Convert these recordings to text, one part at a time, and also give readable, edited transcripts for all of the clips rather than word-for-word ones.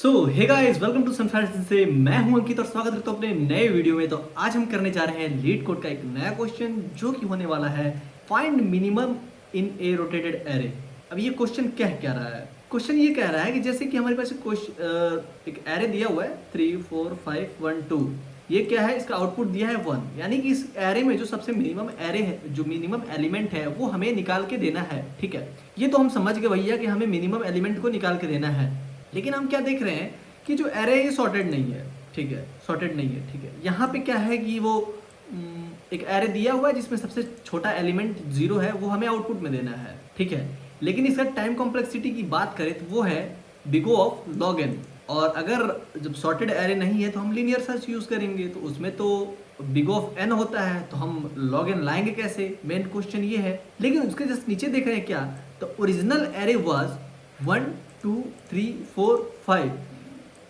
So hey guys, welcome to sunflower से मैं हूं अंकित और स्वागत करता हूं अपने नए वीडियो में। तो आज हम करने जा रहे हैं लीड कोड का एक नया क्वेश्चन जो कि होने वाला है find minimum in A rotated array. अब ये क्वेश्चन क्या रहा है? क्वेश्चन ये कह रहा है कि जैसे कि हमारे पास एक एरे दिया हुआ है 3 4 5 1 2। ये क्या है? इसका आउटपुट दिया है 1, यानी कि इस एरे में जो सबसे मिनिमम एरे है, जो मिनिमम एलिमेंट है वो हमें निकाल के देना है। ठीक है, ये तो हम समझ गए भैया कि हमें मिनिमम एलिमेंट को निकाल के देना है। लेकिन हम क्या देख रहे हैं कि जो एरे है ये सॉर्टेड नहीं है। ठीक है, सॉर्टेड नहीं है। ठीक है, यहाँ पे क्या है कि वो एक एरे दिया हुआ है जिसमें सबसे छोटा एलिमेंट 0 है, वो हमें आउटपुट में देना है। ठीक है, लेकिन इसका टाइम कॉम्प्लेक्सिटी की बात करें तो वो है big O of log n। और अगर जब सॉर्टेड एरे नहीं है तो हम लीनियर सर्च यूज करेंगे, तो उसमें तो बिग O ऑफ n होता है, तो हम log n लाएंगे कैसे? मेन क्वेश्चन ये है। लेकिन उसके जस्ट नीचे देख रहे हैं क्या, तो original array was 1 2 3 4 5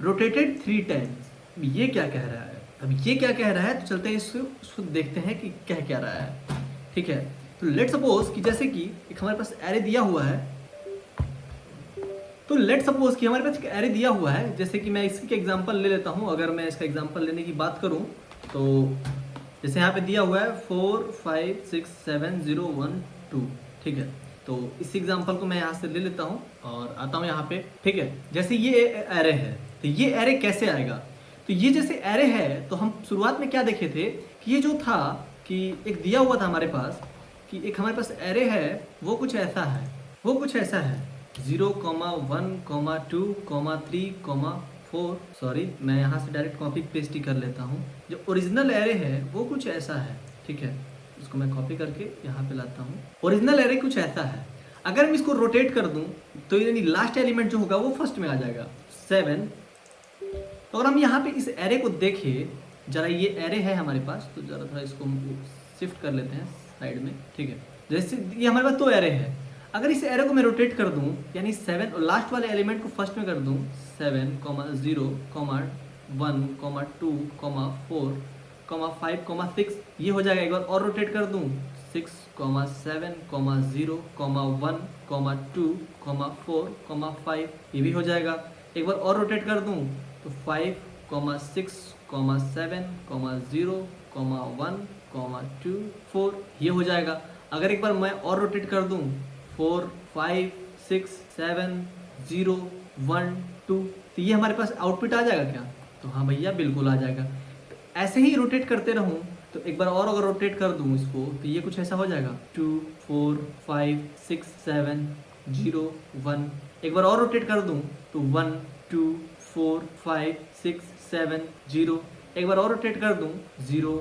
rotated 3 times. ये क्या कह रहा है? अब ये क्या कह रहा है तो चलते हैं इसको देखते हैं कि क्या रहा है। ठीक है, तो लेट सपोज कि जैसे कि एक हमारे पास एरे दिया हुआ है, तो लेट सपोज कि हमारे पास एक एरे दिया हुआ है। जैसे कि मैं इसकी एग्जांपल ले लेता हूं। अगर मैं इसका एग्जांपल लेने की बात करूं तो जैसे यहाँ पे दिया हुआ है 4 5 6 7 0 1 2। ठीक है, तो इस एग्जांपल को मैं यहाँ से ले लेता हूँ और आता हूँ यहाँ पे। ठीक है, जैसे ये एरे है तो ये एरे कैसे आएगा? तो ये जैसे एरे है तो हम शुरुआत में क्या देखे थे कि ये जो था कि एक दिया हुआ था हमारे पास कि एक हमारे पास एरे है, वो कुछ ऐसा है, 0 1 2 3 4। सॉरी, मैं यहाँ से डायरेक्ट कॉपी पेस्ट ही कर लेता हूँ। जो ओरिजिनल एरे है वो कुछ ऐसा है। ठीक है, इसको मैं कॉपी करके यहाँ पे लाता हूँ। ओरिजिनल एरे कुछ ऐसा है। अगर मैं इसको रोटेट कर दूं तो यानी लास्ट एलिमेंट जो होगा वो फर्स्ट में आ जाएगा 7। तो अगर हम यहाँ पे इस एरे को देखें जरा, ये एरे है हमारे पास, तो जरा थोड़ा इसको शिफ्ट कर लेते हैं साइड में। ठीक है, जैसे ये हमारे पास 2 एरे है। अगर इस एरे को मैं रोटेट कर दूं यानी 7 और लास्ट वाले एलिमेंट को फर्स्ट में कर दूं 7 0 1 2 4 5 6, ये हो जाएगा। एक बार और रोटेट कर दूं 6 7 0 1 2 4 5, ये भी हो जाएगा। एक बार और रोटेट कर दूं तो 5 6 7 0 1 2 4, ये हो जाएगा। अगर एक बार मैं और रोटेट कर दूं 4 5 6 7 0 1 2, तो ये हमारे पास आउटपुट आ जाएगा क्या? तो हाँ भैया, बिल्कुल आ जाएगा। ऐसे ही रोटेट करते रहूं तो एक बार और अगर रोटेट कर दूं इसको तो ये कुछ ऐसा हो जाएगा 2 4 5 6 7 0 1। एक बार और रोटेट कर दूं तो 1 2 4 5 6 7 0। एक बार और रोटेट कर दूं 0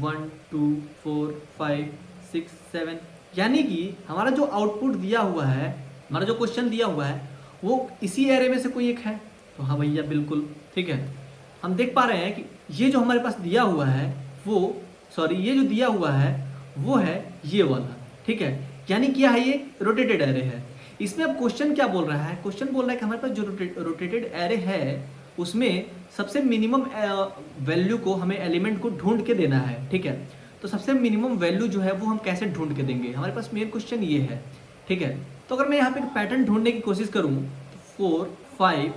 1 2 4 5 6 7। यानी कि हमारा जो आउटपुट दिया हुआ है, हमारा जो क्वेश्चन दिया हुआ है, वो इसी एरे में से कोई एक है। तो हाँ भैया, बिल्कुल ठीक है। हम देख पा रहे हैं कि ये जो हमारे पास दिया हुआ है ये जो दिया हुआ है वो है ये वाला। ठीक है, यानी क्या है? ये रोटेटेड एरे है। इसमें अब क्वेश्चन क्या बोल रहा है? क्वेश्चन बोल रहा है कि हमारे पास जो रोटेटेड एरे है उसमें सबसे मिनिमम वैल्यू को हमें एलिमेंट को ढूंढ के देना है। ठीक है, तो सबसे मिनिमम वैल्यू जो है वो हम कैसे ढूंढ के देंगे? हमारे पास मेन क्वेश्चन ये है। ठीक है, तो अगर मैं यहाँ पे एक पैटर्न ढूंढने की कोशिश करूँ तो 4 5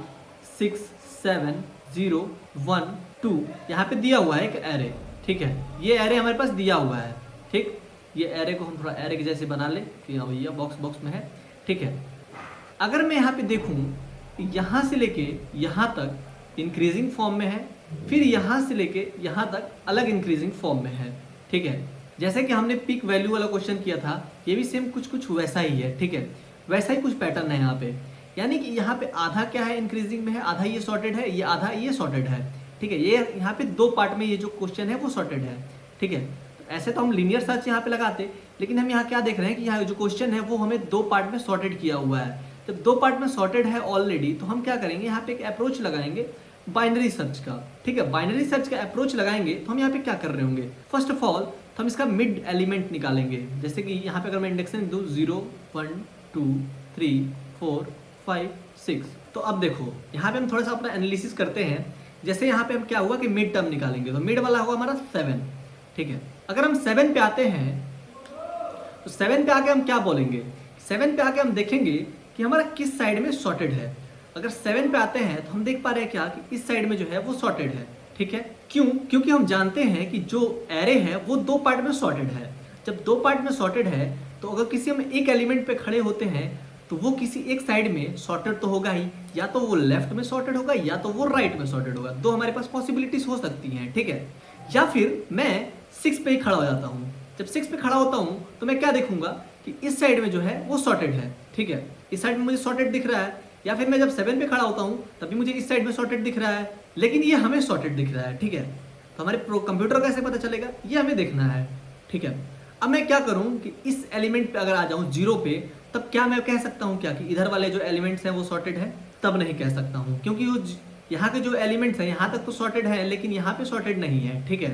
6 7 0 1 2, यहाँ पे दिया हुआ है एक एरे। ठीक है, ये एरे हमारे पास दिया हुआ है। ठीक, ये एरे को हम थोड़ा एरे के जैसे बना ले कि हाँ भैया बॉक्स में है। ठीक है, अगर मैं यहाँ पे देखूँ यहाँ से लेके यहाँ तक इंक्रीजिंग फॉर्म में है, फिर यहाँ से लेके यहाँ तक अलग इंक्रीजिंग फॉर्म में है। ठीक है, जैसे कि हमने पीक वैल्यू वाला क्वेश्चन किया था, ये भी सेम कुछ वैसा ही है। ठीक है, वैसा ही कुछ पैटर्न है यहाँ पे। यानी कि यहाँ पे आधा क्या है, इंक्रीजिंग में है, आधा ये सॉर्टेड है, ये आधा ये सॉर्टेड है। ठीक है, ये यहाँ पे 2 पार्ट में ये जो क्वेश्चन है वो सॉर्टेड है। ठीक है, तो ऐसे तो हम लीनियर सर्च यहाँ पे लगाते, लेकिन हम यहाँ क्या देख रहे हैं कि यहाँ जो क्वेश्चन है वो हमें 2 पार्ट में सॉर्टेड किया हुआ है। जब 2 पार्ट में सॉर्टेड है ऑलरेडी, तो हम क्या करेंगे, यहाँ पे एक अप्रोच लगाएंगे बाइनरी सर्च का। ठीक है, बाइनरी सर्च का अप्रोच लगाएंगे तो हम यहाँ पे क्या कर रहे होंगे? फर्स्ट ऑफ ऑल तो हम इसका मिड एलिमेंट निकालेंगे। जैसे कि यहाँ पे अगर मैं इंडेक्स दूँ 0 1 2 3 4 5 6, तो अब देखो यहाँ पे हम थोड़ा सा अपना एनालिसिस करते हैं। जैसे यहाँ पे हम क्या हुआ कि मिड टर्म निकालेंगे, तो मिड वाला होगा हमारा 7। ठीक है, अगर हम 7 पे आते हैं तो 7 पे आके हम क्या बोलेंगे? 7 पे आके हम देखेंगे कि हमारा किस साइड में सॉर्टेड है। अगर 7 पे आते हैं तो हम देख पा रहे हैं क्या कि इस साइड में जो है वो सॉर्टेड है, ठीक है। क्यों? क्योंकि हम जानते हैं कि जो एरे है वो 2 पार्ट में सॉर्टेड है। जब 2 पार्ट में सॉर्टेड है तो अगर किसी हम एक एलिमेंट पे खड़े होते हैं तो वो किसी एक साइड में सॉर्टेड तो होगा ही, या तो वो लेफ्ट में सॉर्टेड होगा या तो वो राइट में सॉर्टेड होगा। दो हमारे पास पॉसिबिलिटीज हो सकती हैं, ठीक है। या फिर मैं 6 पे ही खड़ा हो जाता हूँ। जब 6 पे खड़ा होता हूँ तो मैं क्या देखूंगा कि इस साइड में जो है वो सॉर्टेड है, ठीक है। इस साइड में मुझे सॉर्टेड दिख रहा है। या फिर मैं जब 7 पे खड़ा होता हूँ तभी मुझे इस साइड में सॉर्टेड दिख रहा है, लेकिन ये हमें सॉर्टेड दिख रहा है, ठीक है। तो हमारे कंप्यूटर कैसे पता चलेगा, ये हमें देखना है, ठीक है। अब मैं क्या करूं कि इस एलिमेंट पे अगर आ जाऊं 0 पे, तब क्या मैं कह सकता हूं क्या कि इधर वाले जो एलिमेंट्स हैं वो सॉर्टेड है? तब नहीं कह सकता हूं, क्योंकि वो यहाँ के जो एलिमेंट्स हैं यहाँ तक तो सॉर्टेड है लेकिन यहाँ पे सॉर्टेड नहीं है, ठीक है।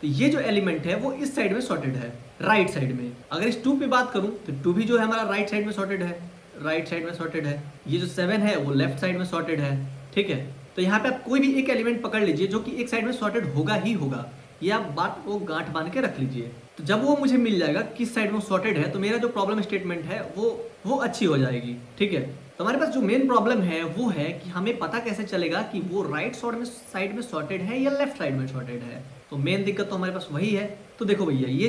तो ये जो एलिमेंट है वो इस साइड में सॉर्टेड है, राइट साइड में। अगर इस 2 पे बात करूं तो 2 भी जो है हमारा राइट साइड में सॉर्टेड है, राइट साइड में सॉर्टेड है। ये जो 7 है वो लेफ्ट साइड में सॉर्टेड है, ठीक है। तो यहाँ पे आप कोई भी एक एलिमेंट पकड़ लीजिए जो कि एक साइड में सॉर्टेड होगा ही होगा, ये आप बात को गांठ बांध के रख लीजिए। तो जब वो मुझे मिल जाएगा किस साइड में सॉर्टेड है तो मेरा जो प्रॉब्लम स्टेटमेंट है वो अच्छी हो जाएगी, ठीक है। तो हमारे पास जो मेन प्रॉब्लम है वो है कि हमें पता कैसे चलेगा कि वो राइट साइड में सॉर्टेड है या लेफ्ट साइड में सॉर्टेड है। तो मेन दिक्कत तो हमारे पास वही है। तो देखो भैया, ये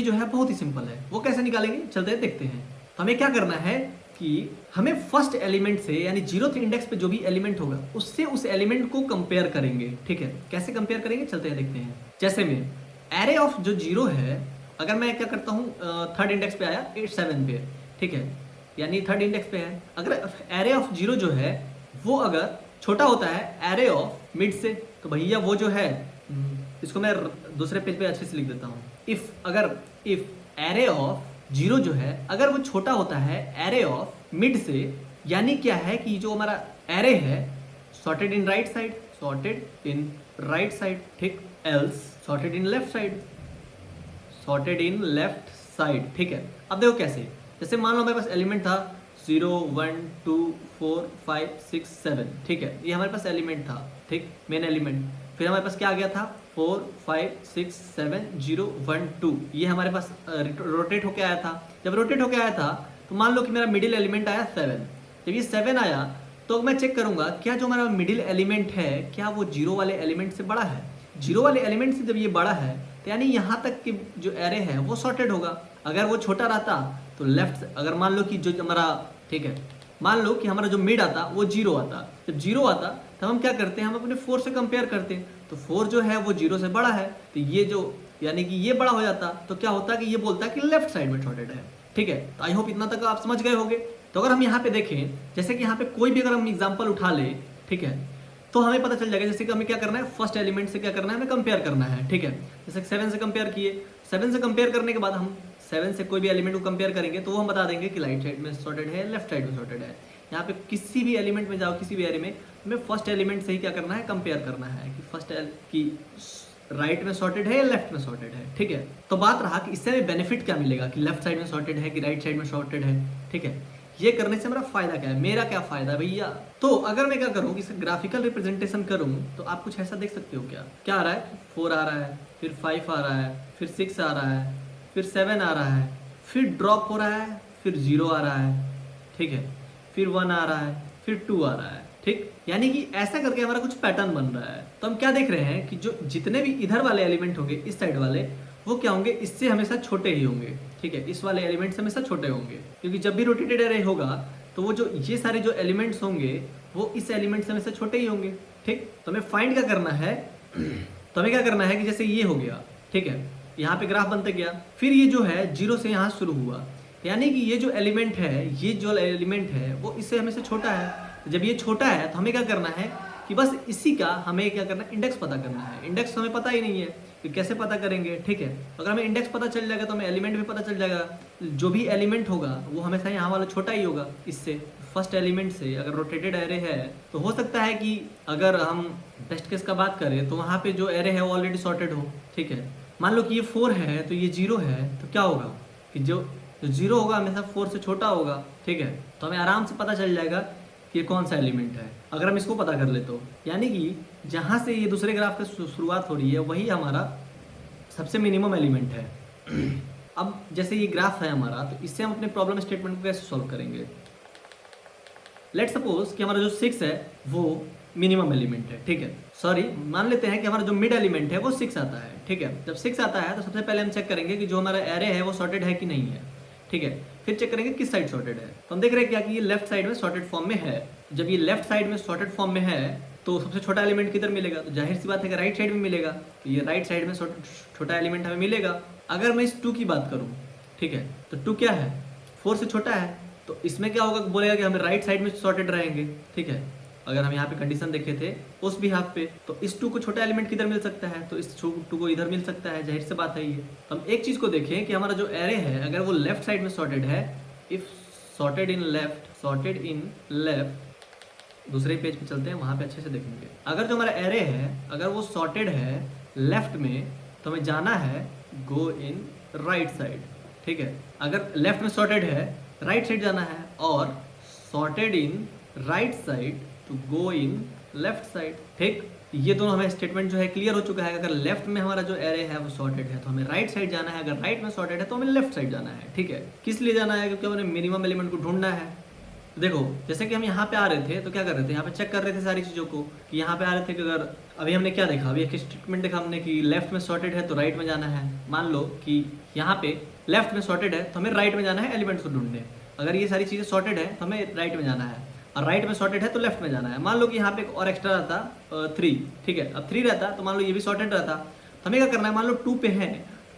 जो है बहुत ही सिंपल है। वो कैसे निकालेंगे, चलते हैं देखते हैं। तो हमें क्या करना है कि हमें फर्स्ट एलिमेंट से यानी 0th इंडेक्स पे जो भी एलिमेंट होगा उससे उस एलिमेंट को कंपेयर करेंगे, ठीक है। कैसे कंपेयर करेंगे, चलते हैं देखते हैं। जैसे में एरे ऑफ जो 0 है, अगर मैं क्या करता हूँ 3rd इंडेक्स पे आया 7 पे, ठीक है, यानी 3rd इंडेक्स पे है। अगर एरे ऑफ 0 जो है वो अगर छोटा होता है एरे ऑफ मिड से, तो भैया वो जो है इसको मैं दूसरे पेज पे अच्छे से लिख देता हूँ। इफ एरे ऑफ 0 जो है अगर वो छोटा होता है एरे ऑफ मिड से, यानी क्या है कि जो हमारा एरे है सॉर्टेड इन राइट साइड, ठीक, else sorted in left side, ठीक है। अब देखो कैसे, जैसे मान लो मेरे पास एलिमेंट था 0 1 2 4 5 6 7, ठीक है, ये हमारे पास एलिमेंट था, ठीक, मेन एलिमेंट। फिर हमारे पास क्या आ गया था 4 5 6 7 0 1 2, ये हमारे पास रोटेट होके आया था। जब रोटेट होके आया था तो मान लो कि मेरा मिडिल एलिमेंट आया 7। जब ये 7 आया तो मैं चेक करूंगा क्या जो हमारा मिडिल एलिमेंट है क्या वो 0 वाले एलिमेंट से बड़ा है। 0 वाले एलिमेंट से जब ये बड़ा है तो यानी यहाँ तक की जो एरे है वो सॉर्टेड होगा। अगर वो छोटा रहता तो लेफ्ट, अगर मान लो कि जो हमारा, ठीक है, मान लो कि हमारा जो मिड आता वो 0 आता। जब 0 आता तो हम क्या करते हैं, हम अपने 4 से कंपेयर करते हैं। तो 4 जो है वो 0 से बड़ा है, तो ये जो यानी कि ये बड़ा हो जाता, तो क्या होता है कि ये बोलता है कि लेफ्ट साइड में सॉर्टेड है, ठीक है। तो आई होप इतना तक आप समझ गए होंगे। तो अगर हम यहाँ पे देखें, जैसे कि यहाँ पे कोई भी अगर हम एग्जाम्पल उठा ले, ठीक है, तो हमें पता चल जाएगा। जैसे कि हमें क्या करना है, फर्स्ट एलिमेंट से क्या करना है, हमें कंपेयर करना है, ठीक है। जैसे 7 से कंपेयर किए, 7 से कंपेयर करने के बाद हम 7 से कोई भी एलिमेंट को कंपेयर करेंगे तो वो हम बता देंगे कि राइट साइड में सॉर्टेड है, लेफ्ट साइड में सॉर्टेड है। यहाँ पे किसी भी एलिमेंट में जाओ, किसी भी एरे में, हमें फर्स्ट एलिमेंट से ही क्या करना है, कंपेयर करना है कि फर्स्ट की राइट में सॉर्टेड है या लेफ्ट में सॉर्टेड है, ठीक है। तो बात रहा कि इससे हमें बेनिफिट क्या मिलेगा कि लेफ्ट साइड में सॉर्टेड है कि राइट साइड में सॉर्टेड है, ठीक है। ये करने से मेरा फायदा क्या है, मेरा क्या फायदा भैया। तो अगर मैं क्या करूँ कि ग्राफिकल रिप्रेजेंटेशन करूँ तो आप कुछ ऐसा देख सकते हो। क्या आ रहा है, 4 आ रहा है, फिर 5 आ रहा है, फिर 6 आ रहा है, फिर 7 आ रहा है, फिर ड्रॉप हो रहा है, फिर 0 आ रहा है, ठीक है, फिर 1 आ रहा है, फिर 2 आ रहा है, ठीक। यानी कि ऐसा करके हमारा कुछ पैटर्न बन रहा है। तो हम क्या देख रहे हैं कि जो जितने भी इधर वाले एलिमेंट होंगे, इस साइड वाले, वो क्या होंगे, इससे हमेशा छोटे ही होंगे, ठीक है। इस वाले एलिमेंट से हमेशा छोटे होंगे, क्योंकि जब भी रोटेटेड एरे होगा तो वो जो ये सारे जो एलिमेंट्स होंगे वो इस एलिमेंट से हमेशा छोटे ही होंगे, ठीक। तो हमें फाइंड क्या करना है, तो हमें क्या करना है कि जैसे ये हो गया, ठीक है, यहाँ पे ग्राफ बनते गया, फिर ये जो है 0 से यहाँ शुरू हुआ, यानी कि ये जो एलिमेंट है वो इससे हमेशा छोटा है। जब ये छोटा है तो हमें क्या करना है कि बस इसी का हमें क्या करना है, इंडेक्स पता करना है। इंडेक्स हमें पता ही नहीं है कि कैसे पता करेंगे, ठीक है। अगर हमें इंडेक्स पता चल जाएगा तो हमें एलिमेंट भी पता चल जाएगा। जो भी एलिमेंट होगा वो हमेशा यहाँ वाला छोटा ही होगा इससे। फर्स्ट एलिमेंट से अगर रोटेटेड एरे है तो हो सकता है कि अगर हम बेस्ट केस का बात करें तो वहाँ पे जो एरे है वो ऑलरेडी सॉर्टेड हो, ठीक है। मान लो कि ये 4 है तो ये 0 है, तो क्या होगा कि जो 0 होगा हमेशा 4 से छोटा होगा, ठीक है। तो हमें आराम से पता चल जाएगा कि ये कौन सा एलिमेंट है अगर हम इसको पता कर ले तो। यानी कि जहाँ से ये दूसरे ग्राफ की शुरुआत हो रही है वही हमारा सबसे मिनिमम एलिमेंट है। अब जैसे ये ग्राफ है हमारा, तो इससे हम अपने प्रॉब्लम स्टेटमेंट को कैसे सॉल्व करेंगे। लेट सपोज कि हमारा जो 6 है वो मिनिमम एलिमेंट है, ठीक है, सॉरी मान लेते हैं कि हमारा जो मिड एलिमेंट है वो 6 आता है, ठीक है। जब 6 आता है तो सबसे पहले हम चेक करेंगे कि जो हमारा एरे है वो सॉर्टेड है कि नहीं है, ठीक है। फिर चेक करेंगे किस साइड सॉर्टेड है, तो हम देख रहे हैं क्या कि ये लेफ्ट साइड में सॉर्टेड फॉर्म में है। जब ये लेफ्ट साइड में सॉर्टेड फॉर्म में है तो सबसे छोटा एलिमेंट किधर मिलेगा, तो जाहिर सी बात है कि राइट साइड में मिलेगा, तो ये राइट साइड में छोटा एलिमेंट हमें मिलेगा। अगर मैं इस 2 की बात करूँ, ठीक है, तो 2 क्या है, 4 से छोटा है, तो इसमें क्या होगा, बोलेगा कि हमें राइट साइड में सॉर्टेड रहेंगे, ठीक है। अगर हम यहाँ पे कंडीशन देखे थे उस भी हाफ पे, तो इस 2 को छोटा एलिमेंट किधर मिल सकता है, तो इस 2 को इधर मिल सकता है, जाहिर सी बात है ये। तो हम एक चीज को देखें कि हमारा जो एरे है अगर वो लेफ्ट साइड में सॉर्टेड है, इफ सॉर्टेड इन लेफ्ट, दूसरे पेज पे चलते हैं, वहां पे अच्छे से देखेंगे। अगर जो हमारा एरे है अगर वो सॉर्टेड है लेफ्ट में, तो हमें जाना है गो इन राइट साइड, ठीक है। अगर लेफ्ट में सॉर्टेड है राइट साइड जाना है, और sorted in right side to go in left side, ठीक। ये दोनों हमें स्टेटमेंट जो है क्लियर हो चुका है। अगर लेफ्ट में हमारा जो एरे है वो सॉर्टेड है तो हमें राइट साइड जाना है, अगर राइट में सॉर्टेड है तो हमें लेफ्ट साइड जाना है, ठीक है। किस लिए जाना है, क्योंकि हमें मिनिमम एलिमेंट को ढूंढना है। देखो जैसे कि हम यहाँ पे आ रहे थे तो क्या कर रहे थे, यहाँ पे चेक कर रहे थे सारी चीज़ों को कि यहाँ पे आ रहे थे कि अगर अभी हमने क्या देखा, अभी एक स्टेटमेंट देखा हमने कि लेफ्ट में सॉर्टेड है तो राइट में जाना है। मान लो कि यहाँ पे लेफ्ट में सॉर्टेड है तो हमें राइट में जाना है एलिमेंट्स को ढूंढने। अगर ये सारी चीज़ें सॉर्टेड है तो हमें राइट में जाना है, और राइट में सॉर्टेड है तो लेफ्ट में जाना है। मान लो कि यहाँ पे एक और एक्स्ट्रा रहता 3, ठीक है। अब 3 रहता तो मान लो ये भी सॉर्टेड रहता, तो हमें क्या करना है, मान लो 2 पे है,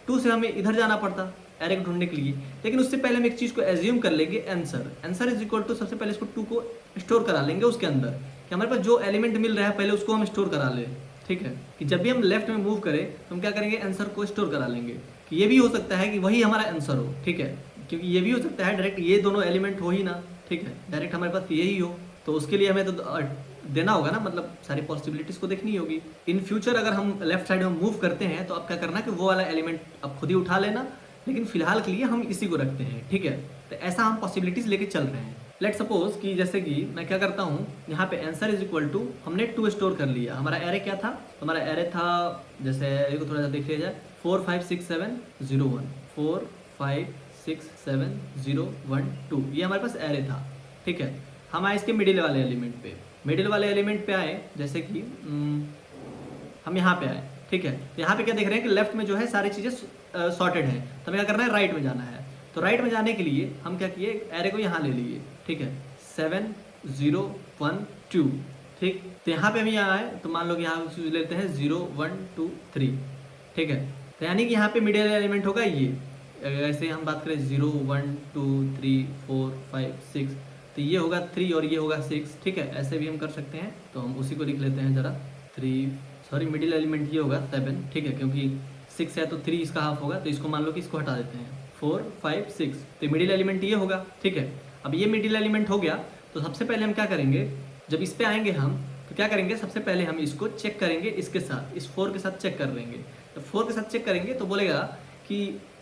2 से हमें इधर जाना पड़ता एरे को ढूंढने के लिए। लेकिन उससे पहले हम एक चीज को एज्यूम कर लेंगे, आंसर इज इक्वल टू, सबसे पहले इसको 2 को स्टोर करा लेंगे उसके अंदर, कि हमारे पास जो एलिमेंट मिल रहा है पहले उसको हम स्टोर करा ले, ठीक है। कि जब भी हम लेफ्ट में मूव करें तो हम क्या करेंगे, आंसर को स्टोर करा लेंगे। कि ये भी हो सकता है कि वही हमारा आंसर हो, ठीक है, क्योंकि ये भी हो सकता है डायरेक्ट ये दोनों एलिमेंट हो ही ना, ठीक है, डायरेक्ट हमारे पास यही हो, तो उसके लिए हमें तो देना होगा ना, मतलब सारी पॉसिबिलिटीज को देखनी होगी। इन फ्यूचर अगर हम लेफ्ट साइड में मूव करते हैं तो आप क्या करना कि वो वाला एलिमेंट अब खुद ही उठा लेना, लेकिन फिलहाल के लिए हम इसी को रखते हैं, ठीक है। तो ऐसा हम पॉसिबिलिटीज लेके चल रहे हैं। लेट सपोज कि जैसे कि मैं क्या करता हूँ, यहाँ पे आंसर इज इक्वल टू, हमने 2 स्टोर कर लिया। हमारा एरे क्या था, हमारा एरे था, जैसे एरे को थोड़ा सा देख लिया जाए, 4 5 6 7 0 1, 4 5 6 7 0 1 2, ये हमारे पास एरे था, ठीक है। हम आए इसके मिडिल वाले एलिमेंट पे, मिडिल वाले एलिमेंट पे आए, जैसे कि हम यहाँ पे आए, ठीक है। यहाँ पे क्या देख रहे हैं कि लेफ्ट में जो है सारी चीज़ें सॉर्टेड है, तो हमें क्या करना है, राइट में जाना है। तो राइट में जाने के लिए हम क्या किए, एरे को यहाँ ले लिए, ठीक है, 7 0 1 2, ठीक। तो यहाँ पे हम यहाँ आए तो मान लो कि यहाँ लेते हैं 0 1 2 3, ठीक है। तो यानी कि यहाँ पे मिडिल एलिमेंट होगा ये, ऐसे हम बात करें 0 1 2 3 4 5 6, तो ये होगा 3 और ये होगा 6, ठीक है। ऐसे भी हम कर सकते हैं, तो हम उसी को लिख लेते हैं जरा, 3, सॉरी मिडिल एलिमेंट ये होगा 7, ठीक है, क्योंकि 6 है तो 3 इसका हाफ होगा, तो इसको मान लो कि इसको हटा देते हैं, 4 5 6, तो मिडिल एलिमेंट ये होगा, ठीक है। अब ये मिडिल एलिमेंट हो गया, तो सबसे पहले हम क्या करेंगे, जब इस पे आएंगे हम तो क्या करेंगे, सबसे पहले हम इसको चेक करेंगे इसके साथ, इस 4 के साथ चेक कर लेंगे। तो 4 के साथ चेक करेंगे तो बोलेगा कि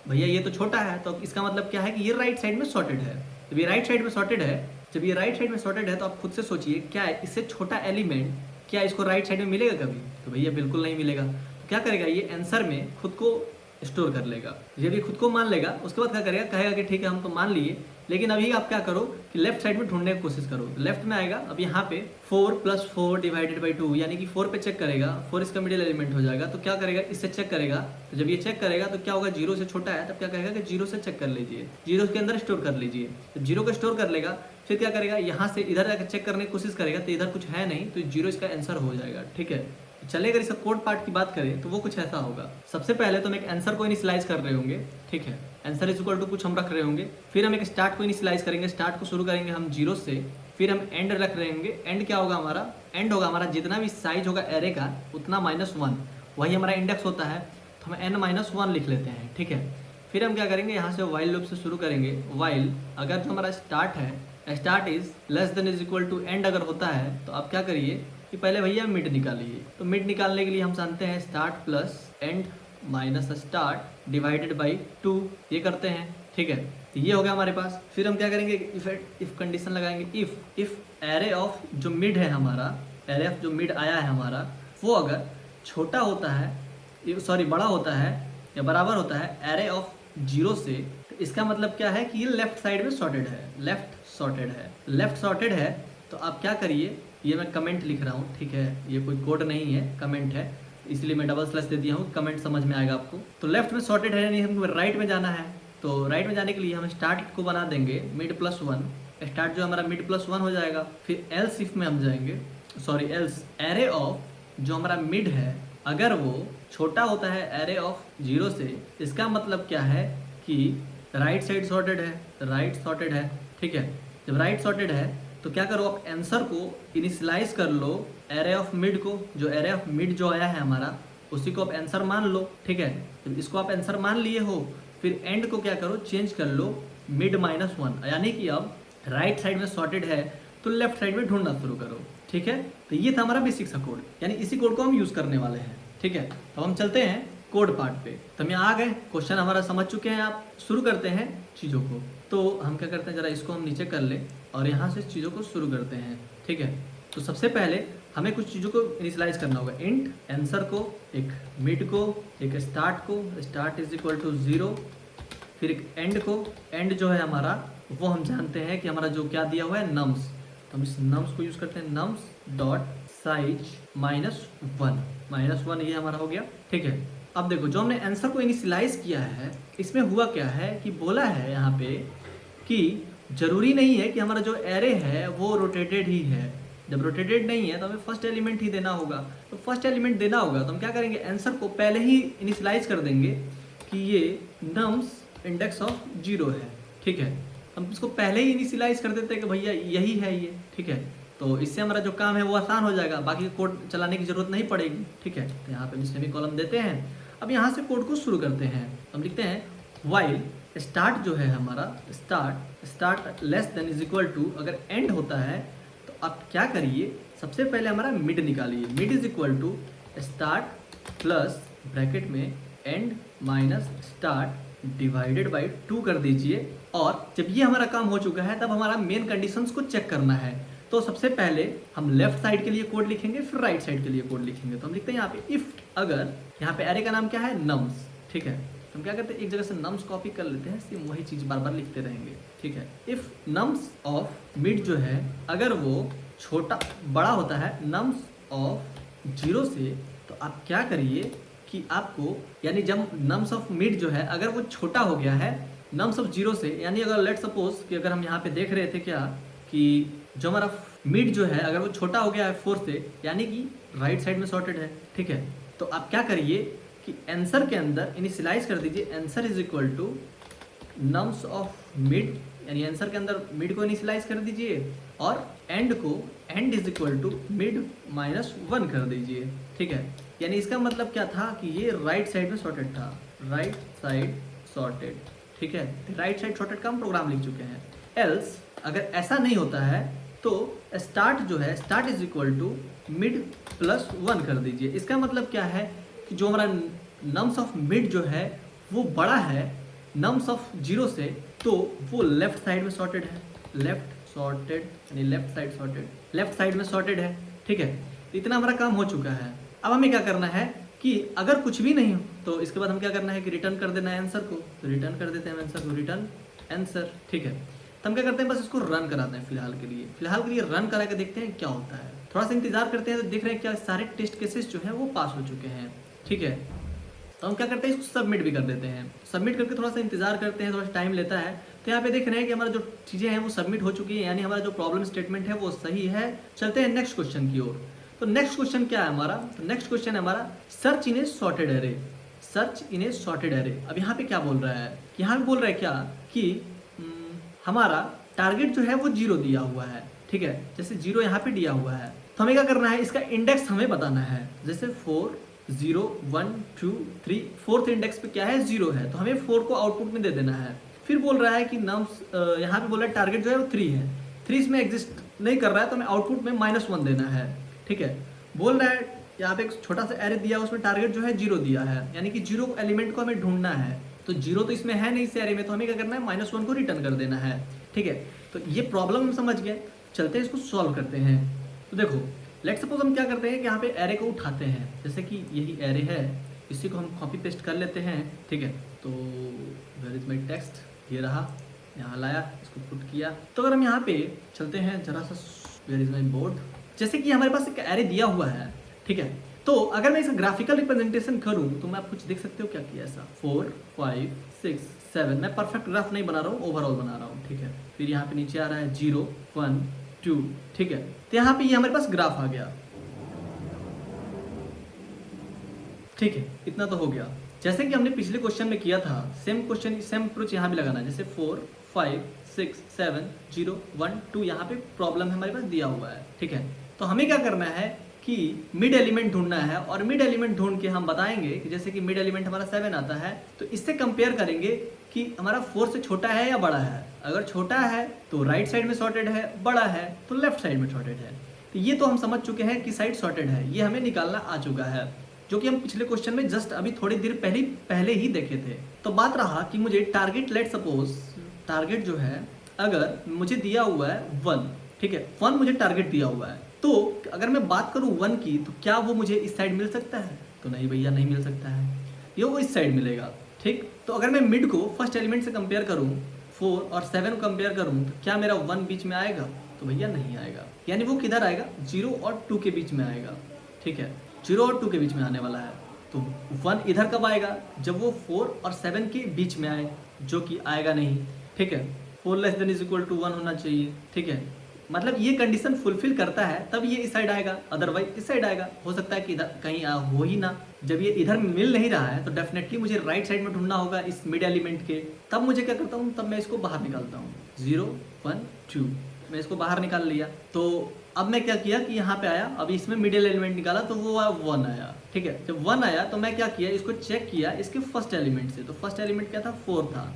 भैया ये तो छोटा है, तो इसका मतलब क्या है कि ये राइट साइड में सॉर्टेड है। जब ये राइट साइड में सॉर्टेड है, जब ये राइट साइड में सॉर्टेड है तो आप खुद से सोचिए क्या है, इससे छोटा एलिमेंट क्या इसको राइट साइड में मिलेगा कभी, तो भैया बिल्कुल नहीं मिलेगा। तो क्या करेगा, ये आंसर में खुद को स्टोर कर लेगा। जब ये खुद को मान लेगा उसके बाद क्या करेगा, कहेगा कि ठीक है हम तो मान लिए, लेकिन अभी आप क्या करो कि लेफ्ट साइड में ढूंढने की कोशिश करो। लेफ्ट में आएगा, अब यहाँ पे 4 + 4 डिवाइडेड बाई 2, यानी कि 4 पे चेक करेगा, 4 इसका मिडिल एलिमेंट हो जाएगा, तो क्या करेगा, इससे चेक करेगा। तो जब ये चेक करेगा तो क्या होगा, 0 से छोटा है, तब क्या करेगा कि 0 से चेक कर लीजिए, 0 के अंदर स्टोर कर लीजिए। तो 0 को स्टोर कर लेगा, फिर क्या करेगा, यहाँ से इधर जाकर चेक करने की कोशिश करेगा, तो इधर कुछ है नहीं, तो 0 इसका आंसर हो जाएगा, ठीक है। चलिए अगर इसका कोड पार्ट की बात करें तो वो कुछ ऐसा होगा। सबसे पहले तो हम एक आंसर को इनिशियलाइज कर रहे होंगे, ठीक है, आंसर इज इक्वल टू कुछ हम रख रहे होंगे, फिर हम एक स्टार्ट को इनिशियलाइज करेंगे, स्टार्ट को शुरू करेंगे हम 0 से, फिर हम एंड रख रहे होंगे। एंड क्या होगा हमारा, एंड होगा हमारा जितना भी साइज होगा एरे का उतना -1, वही हमारा इंडेक्स होता है, तो हम n-1 लिख लेते हैं, ठीक है। फिर हम क्या करेंगे, यहाँ से वाइल लूप से शुरू करेंगे। वाइल अगर जो हमारा स्टार्ट है, start is less than is equal to end अगर होता है, तो आप क्या करिए कि पहले भैया मिड निकालिए। तो मिड निकालने के लिए हम जानते हैं start plus end minus start divided by 2, ये करते हैं, ठीक है। तो ये हो गया हमारे पास। फिर हम क्या करेंगे, इफ कंडीशन लगाएंगे, इफ एरे ऑफ जो मिड है हमारा, एरे ऑफ जो मिड आया है हमारा, वो अगर छोटा होता है, सॉरी बड़ा होता है या बराबर होता है एरे ऑफ 0 से, तो इसका मतलब क्या है कि ये लेफ्ट साइड में सॉर्टेड है, लेफ्ट सॉर्टेड है। लेफ्ट सॉर्टेड है तो आप क्या करिए, ये मैं कमेंट लिख रहा हूँ, ठीक है, ये कोई कोड नहीं है, कमेंट है, इसलिए मैं डबल स्लैश दे दिया हूँ, कमेंट समझ में आएगा आपको। तो लेफ्ट में सॉर्टेड है, यानी हमको राइट में जाना है। तो राइट में जाने के लिए हम स्टार्ट को बना देंगे मिड प्लस वन, स्टार्ट जो हमारा मिड प्लस वन हो जाएगा। फिर एल्स इफ में हम जाएंगे, सॉरी एल्स एरे ऑफ जो हमारा मिड है अगर वो छोटा होता है एरे ऑफ 0 से, इसका मतलब क्या है कि राइट साइड सॉर्टेड है, राइट सॉर्टेड है, ठीक है। जब राइट सॉर्टेड है तो क्या करो, आप आंसर को इनिशियलाइज कर लो एरे ऑफ मिड को, जो एरे ऑफ मिड जो आया है हमारा उसी को आप आंसर मान लो, ठीक है। जब इसको आप आंसर मान लिए हो, फिर एंड को क्या करो, चेंज कर लो मिड माइनस वन, यानी कि अब राइट साइड में सॉर्टेड है तो लेफ्ट साइड में ढूंढना शुरू करो, ठीक है। तो ये था हमारा बेसिक सा कोड, यानी इसी कोड को हम यूज करने वाले हैं, ठीक है। अब हम चलते हैं कोड पार्ट पे। तो हम यहाँ आ गए, क्वेश्चन हमारा समझ चुके हैं आप। शुरू करते हैं चीज़ों को। तो हम क्या करते हैं, जरा इसको हम नीचे कर ले और यहाँ से चीज़ों को शुरू करते हैं, ठीक है। तो सबसे पहले हमें कुछ चीज़ों को इनिशियलाइज करना होगा। इंट आंसर को, एक मिड को, एक स्टार्ट को, स्टार्ट इज इक्वल टू 0, फिर एक एंड को, एंड जो है हमारा वो हम जानते हैं कि हमारा जो क्या दिया हुआ है नम्स, तो हम इस नम्स को यूज करते हैं, नम्स डॉट साइज -1 ये हमारा हो गया, ठीक है। अब देखो जो हमने आंसर को इनिशियलाइज किया है, इसमें हुआ क्या है कि बोला है यहाँ पे कि जरूरी नहीं है कि हमारा जो एरे है वो रोटेटेड ही है। जब रोटेटेड नहीं है तो हमें फर्स्ट एलिमेंट ही देना होगा। तो फर्स्ट एलिमेंट देना होगा तो हम क्या करेंगे, आंसर को पहले ही इनिशियलाइज कर देंगे कि ये नम्स इंडेक्स ऑफ 0 है, ठीक है। हम इसको पहले ही इनिशियलाइज कर देते हैं कि भैया यही है ये, ठीक है। तो इससे हमारा जो काम है वो आसान हो जाएगा, बाकी कोड चलाने की जरूरत नहीं पड़ेगी, ठीक है। तो यहाँ पे हम सेमीकोलन देते हैं। अब यहाँ से कोड को शुरू करते हैं। हम लिखते हैं व्हाइल स्टार्ट जो है हमारा, start less than is equal to, अगर एंड होता है तो आप क्या करिए, सबसे पहले हमारा मिड निकालिए। Mid is equal to start plus bracket में end minus start divided by 2 कर दीजिए। और जब ये हमारा काम हो चुका है तब हमारा मेन कंडीशंस को चेक करना है। तो सबसे पहले हम लेफ्ट साइड के लिए कोड लिखेंगे, फिर राइट साइड के लिए कोड लिखेंगे। तो हम लिखते हैं यहाँ पे इफ, अगर यहाँ पे एरे का नाम क्या है नम्स, ठीक है। तो हम क्या करते हैं, एक जगह से नम्स कॉपी कर लेते हैं, सेम वही चीज बार बार लिखते रहेंगे, ठीक है। इफ नम्स ऑफ मिड जो है अगर वो छोटा बड़ा होता है नम्स ऑफ 0 से, तो आप क्या करिए कि आपको, यानी जब नम्स ऑफ मिड जो है अगर वो छोटा हो गया है नम्स ऑफ 0 से, यानी अगर लेट सपोज कि अगर हम यहाँ पे देख रहे थे क्या कि जो हमारा मिड जो है अगर वो छोटा हो गया है 4 से, यानी कि राइट साइड में सॉर्टेड है, ठीक है। तो आप क्या करिए कि आंसर के अंदर इनिशियलाइज कर दीजिए, answer is equal to nums of mid, यानी आंसर के अंदर मिड को इनिशियलाइज कर दीजिए और एंड को, end is equal to mid -1 कर दीजिए, ठीक है। यानी इसका मतलब क्या था कि ये राइट साइड में सॉर्टेड था, राइट साइड सॉर्टेड, ठीक है। राइट साइड सॉर्टेड का हम प्रोग्राम लिख चुके हैं। एल्स अगर ऐसा नहीं होता है तो स्टार्ट जो है, start is equal to mid +1 कर दीजिए। इसका मतलब क्या है कि जो हमारा नम्स ऑफ मिड जो है वो बड़ा है नम्स ऑफ 0 से, तो वो लेफ्ट साइड में सॉर्टेड है, लेफ्ट सॉर्टेड यानी left side sorted, left side में सॉर्टेड है, ठीक है। इतना हमारा काम हो चुका है। अब हमें क्या करना है कि अगर कुछ भी नहीं हो तो इसके बाद हम क्या करना है कि रिटर्न कर देना है आंसर को। तो रिटर्न कर देते हैं आंसर को, रिटर्न आंसर, ठीक है। तो हम क्या करते हैं, बस इसको रन कराते हैं फिलहाल के लिए रन करा के देखते हैं क्या होता है। थोड़ा सा इंतजार करते हैं तो देख रहे हैं क्या सारे टेस्ट केसेस जो है वो पास हो चुके हैं, ठीक है। तो हम क्या करते हैं, इसको सबमिट भी कर देते हैं। सबमिट करके थोड़ा सा इंतजार करते हैं, थोड़ा सा टाइम लेता है। तो यहाँ पे देख रहे हैं कि हमारा जो चीज़ें हैं वो सबमिट हो चुकी है, यानी हमारा जो प्रॉब्लम स्टेटमेंट है वो सही है। चलते हैं नेक्स्ट क्वेश्चन की ओर। तो नेक्स्ट क्वेश्चन क्या है हमारा, तो नेक्स्ट क्वेश्चन है हमारा search in A sorted array, search in A sorted array. अब यहाँ पे क्या बोल रहा है, यहाँ पे बोल रहा है क्या कि हमारा टारगेट जो है वो 0 दिया हुआ है, ठीक है। जैसे 0 यहाँ पे दिया हुआ है तो हमें क्या करना है, इसका इंडेक्स हमें बताना है। जैसे 4 0 1 2 3, फोर्थ इंडेक्स पे क्या है 0 है, तो हमें 4 को आउटपुट में दे देना है। फिर बोल रहा है कि नम्स, यहाँ पे बोल रहा है टारगेट जो है वो 3 है, 3 इसमें एग्जिस्ट नहीं कर रहा है तो हमें आउटपुट में -1 देना है, ठीक है। बोल रहा है यहाँ पे एक छोटा सा एरे दिया है, उसमें टारगेट जो है 0 दिया है, यानी कि 0 एलिमेंट को हमें ढूंढना है। तो 0 तो इसमें है नहीं इस एरे में, तो हमें क्या करना है -1 को रिटर्न कर देना है, ठीक है। तो ये प्रॉब्लम हम समझ गए। चलते हैं इसको सॉल्व करते हैं। तो देखो लेट सपोज हम क्या करते हैं कि यहाँ पे एरे को उठाते हैं, जैसे कि यही एरे है, इसी को हम कॉपी पेस्ट कर लेते हैं, ठीक है। तो वेयर इज माई टेक्स्ट, ये रहा, यहाँ लाया, इसको पुट किया। तो अगर हम यहाँ पे चलते हैं, जरा सा वेयर इज माई बोर्ड। जैसे कि हमारे पास एक एरे दिया हुआ है, ठीक है, तो अगर मैं इसका ग्राफिकल रिप्रेजेंटेशन करूं तो मैं आप कुछ देख सकते हो क्या किया ऐसा 4 5 6 7। मैं परफेक्ट ग्राफ नहीं बना रहा हूँ, ओवरऑल बना रहा हूँ, ठीक है। फिर यहाँ पे नीचे आ रहा है 0 1 2, ठीक है। तो यहाँ पे ये हमारे पास ग्राफ आ गया, ठीक है। इतना तो हो गया। जैसे कि हमने पिछले क्वेश्चन में किया था, सेम क्वेश्चन सेम अप्रोच यहाँ भी लगाना है। जैसे 4 5 6 7 0 1 2 यहाँ पे प्रॉब्लम हमारे पास दिया हुआ है, ठीक है। तो हमें क्या करना है कि मिड एलिमेंट ढूंढना है, और मिड एलिमेंट ढूंढ के हम बताएंगे कि जैसे कि मिड एलिमेंट हमारा 7 आता है, तो इससे कंपेयर करेंगे कि हमारा 4 से छोटा है या बड़ा है। अगर छोटा है तो राइट साइड में सॉर्टेड है, बड़ा है तो लेफ्ट साइड में सॉर्टेड है। तो ये तो हम समझ चुके हैं कि साइड सॉर्टेड है, ये हमें निकालना आ चुका है, जो कि हम पिछले क्वेश्चन में जस्ट अभी थोड़ी देर पहले ही देखे थे। तो बात रहा कि मुझे टारगेट, लेट सपोज टारगेट जो है अगर मुझे दिया हुआ है 1, ठीक है, 1 मुझे टारगेट दिया हुआ है, तो अगर मैं बात करूं 1 की, तो क्या वो मुझे इस साइड मिल सकता है? तो नहीं भैया, नहीं मिल सकता है, ये वो इस साइड मिलेगा, ठीक। तो अगर मैं मिड को फर्स्ट एलिमेंट से कंपेयर करूं, 4 और 7 को कंपेयर करूं, तो क्या मेरा 1 बीच में आएगा? तो भैया नहीं आएगा। यानी वो किधर आएगा? 0 और 2 के बीच में आएगा, ठीक है, 0 और 2 के बीच में आने वाला है। तो 1 इधर कब आएगा? जब वो 4 और 7 के बीच में आए, जो कि आएगा नहीं, ठीक है। 4 less than is equal to 1 होना चाहिए, ठीक है। मतलब ये कंडीशन फुलफिल करता है तब ये इस साइड आएगा, अदरवाइज इस साइड आएगा। हो सकता है कि इधर कहीं हो ही ना। जब ये इधर मिल नहीं रहा है तो डेफिनेटली मुझे राइट साइड में ढूंढना होगा इस मिड एलिमेंट के। तब मुझे क्या करता हूँ, तब मैं इसको बाहर निकालता हूँ। 0 1 2 मैं इसको बाहर निकाल लिया। तो अब मैं क्या किया कि यहाँ पे आया, अब इसमें मिडिल एलिमेंट निकाला तो वो 1 आया, ठीक है। जब 1 आया तो मैं क्या किया, इसको चेक किया इसके फर्स्ट एलिमेंट से। तो फर्स्ट एलिमेंट क्या था? 4 था।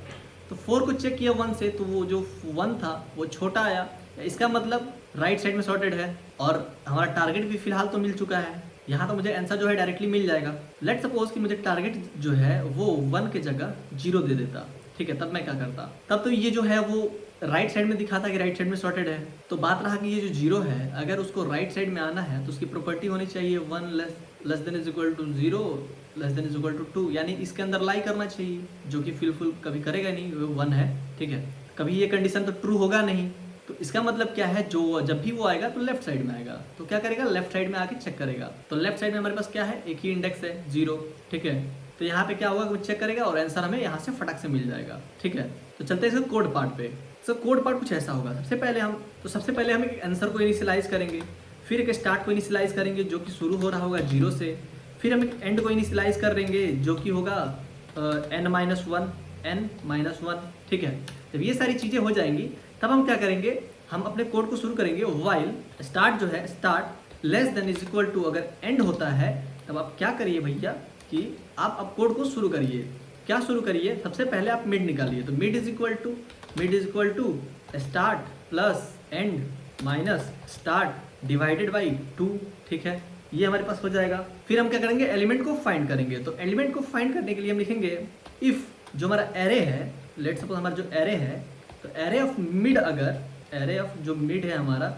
तो 4 को चेक किया 1 से, तो वो जो 1 था वो छोटा आया। इसका मतलब राइट साइड में सॉर्टेड है, और हमारा टारगेट भी फिलहाल तो मिल चुका है। यहाँ तो मुझे आंसर जो है डायरेक्टली मिल जाएगा। लेट सपोज कि मुझे टारगेट जो है वो 1 के जगह 0 दे देता, ठीक है। तब मैं क्या करता? तब तो ये जो है वो राइट साइड में दिखाता कि राइट साइड में सॉर्टेड है। तो बात रहा कि ये जो 0 है, अगर उसको राइट साइड में आना है तो उसकी प्रॉपर्टी होनी चाहिए 1 less than is equal to 0 less than is equal to 2, यानी इसके अंदर लाई करना चाहिए, जो कि फिलफुल कभी करेगा नहीं, वो 1 है, ठीक है। कभी ये कंडीशन तो ट्रू होगा नहीं। तो इसका मतलब क्या है, जो जब भी वो आएगा तो लेफ्ट साइड में आएगा। तो क्या करेगा? लेफ्ट साइड में आके चेक करेगा। तो लेफ्ट साइड में हमारे पास क्या है? एक ही इंडेक्स है 0, ठीक है। तो यहाँ पे क्या होगा, वो चेक करेगा और आंसर हमें यहाँ से फटाक से मिल जाएगा, ठीक है। तो चलते हैं इसके कोड पार्ट पे। तो कोड पार्ट कुछ ऐसा होगा। सबसे पहले हम एक आंसर को इनिशियलाइज करेंगे, फिर एक स्टार्ट को इनिशियलाइज करेंगे जो कि शुरू हो रहा होगा 0 से, फिर हम एक एंड को इनिशियलाइज कर देंगे जो कि होगा n-1, ठीक है। जब ये सारी चीज़ें हो जाएंगी तब हम क्या करेंगे, हम अपने कोड को शुरू करेंगे। वाइल स्टार्ट जो है, start less than is equal to, अगर एंड होता है तब आप क्या करिए भैया कि आप अब कोड को शुरू करिए। क्या शुरू करिए? सबसे पहले आप मिड निकालिए। तो mid is equal to start plus end minus start divided by 2, ठीक है। ये हमारे पास हो जाएगा। फिर हम क्या करेंगे, एलिमेंट को फाइंड करेंगे। तो एलिमेंट को फाइंड करने के लिए हम लिखेंगे इफ जो हमारा एरे है, लेट सपोज हमारा जो एरे है, तो एरे ऑफ मिड, अगर एरे ऑफ जो मिड है हमारा,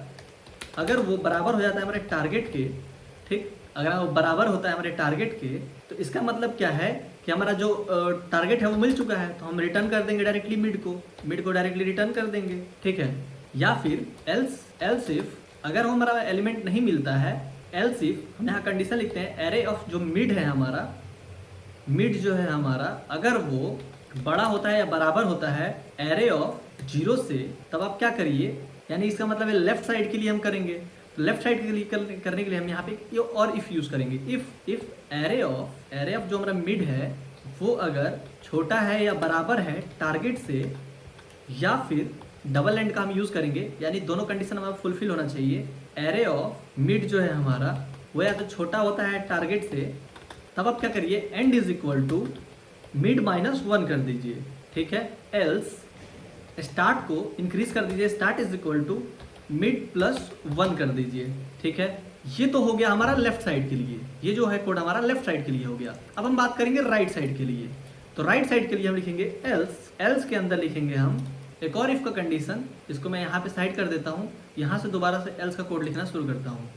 अगर वो बराबर हो जाता है हमारे टारगेट के, ठीक, अगर वो बराबर होता है हमारे टारगेट के, तो इसका मतलब क्या है कि हमारा जो टारगेट है वो मिल चुका है। तो हम रिटर्न कर देंगे डायरेक्टली मिड को डायरेक्टली रिटर्न कर देंगे, ठीक है। या फिर एल्स इफ अगर हमारा एलिमेंट नहीं मिलता है, एल्स इफ हम यहाँ कंडीशन लिखते हैं, एरे ऑफ जो मिड है हमारा, मिड जो है हमारा, अगर वो बड़ा होता है या बराबर होता है एरे ऑफ 0 से, तब आप क्या करिए, यानी इसका मतलब है लेफ्ट साइड के लिए हम करेंगे। तो लेफ्ट साइड के लिए करने के लिए हम यहाँ पे ये और इफ यूज करेंगे। इफ एरे ऑफ जो हमारा मिड है वो अगर छोटा है या बराबर है टारगेट से, या फिर डबल एंड का हम यूज करेंगे, यानी दोनों कंडीशन हमारा फुलफिल होना चाहिए। एरे ऑफ मिड जो है हमारा वो या तो छोटा होता है टारगेट से, तब आप क्या करिए, end is equal to mid minus 1 कर दीजिए, ठीक है। एल्स स्टार्ट को इंक्रीज कर दीजिए, start is equal to mid plus 1 कर दीजिए, ठीक है। ये तो हो गया हमारा लेफ्ट साइड के लिए, ये जो है कोड हमारा लेफ्ट साइड के लिए हो गया। अब हम बात करेंगे राइट साइड के लिए। तो राइट साइड के लिए हम लिखेंगे एल्स के अंदर लिखेंगे हम एक और इफ का कंडीशन, इसको मैं यहाँ पे साइड कर देता हूँ, यहाँ से दोबारा से एल्स का कोड लिखना शुरू करता हूँ।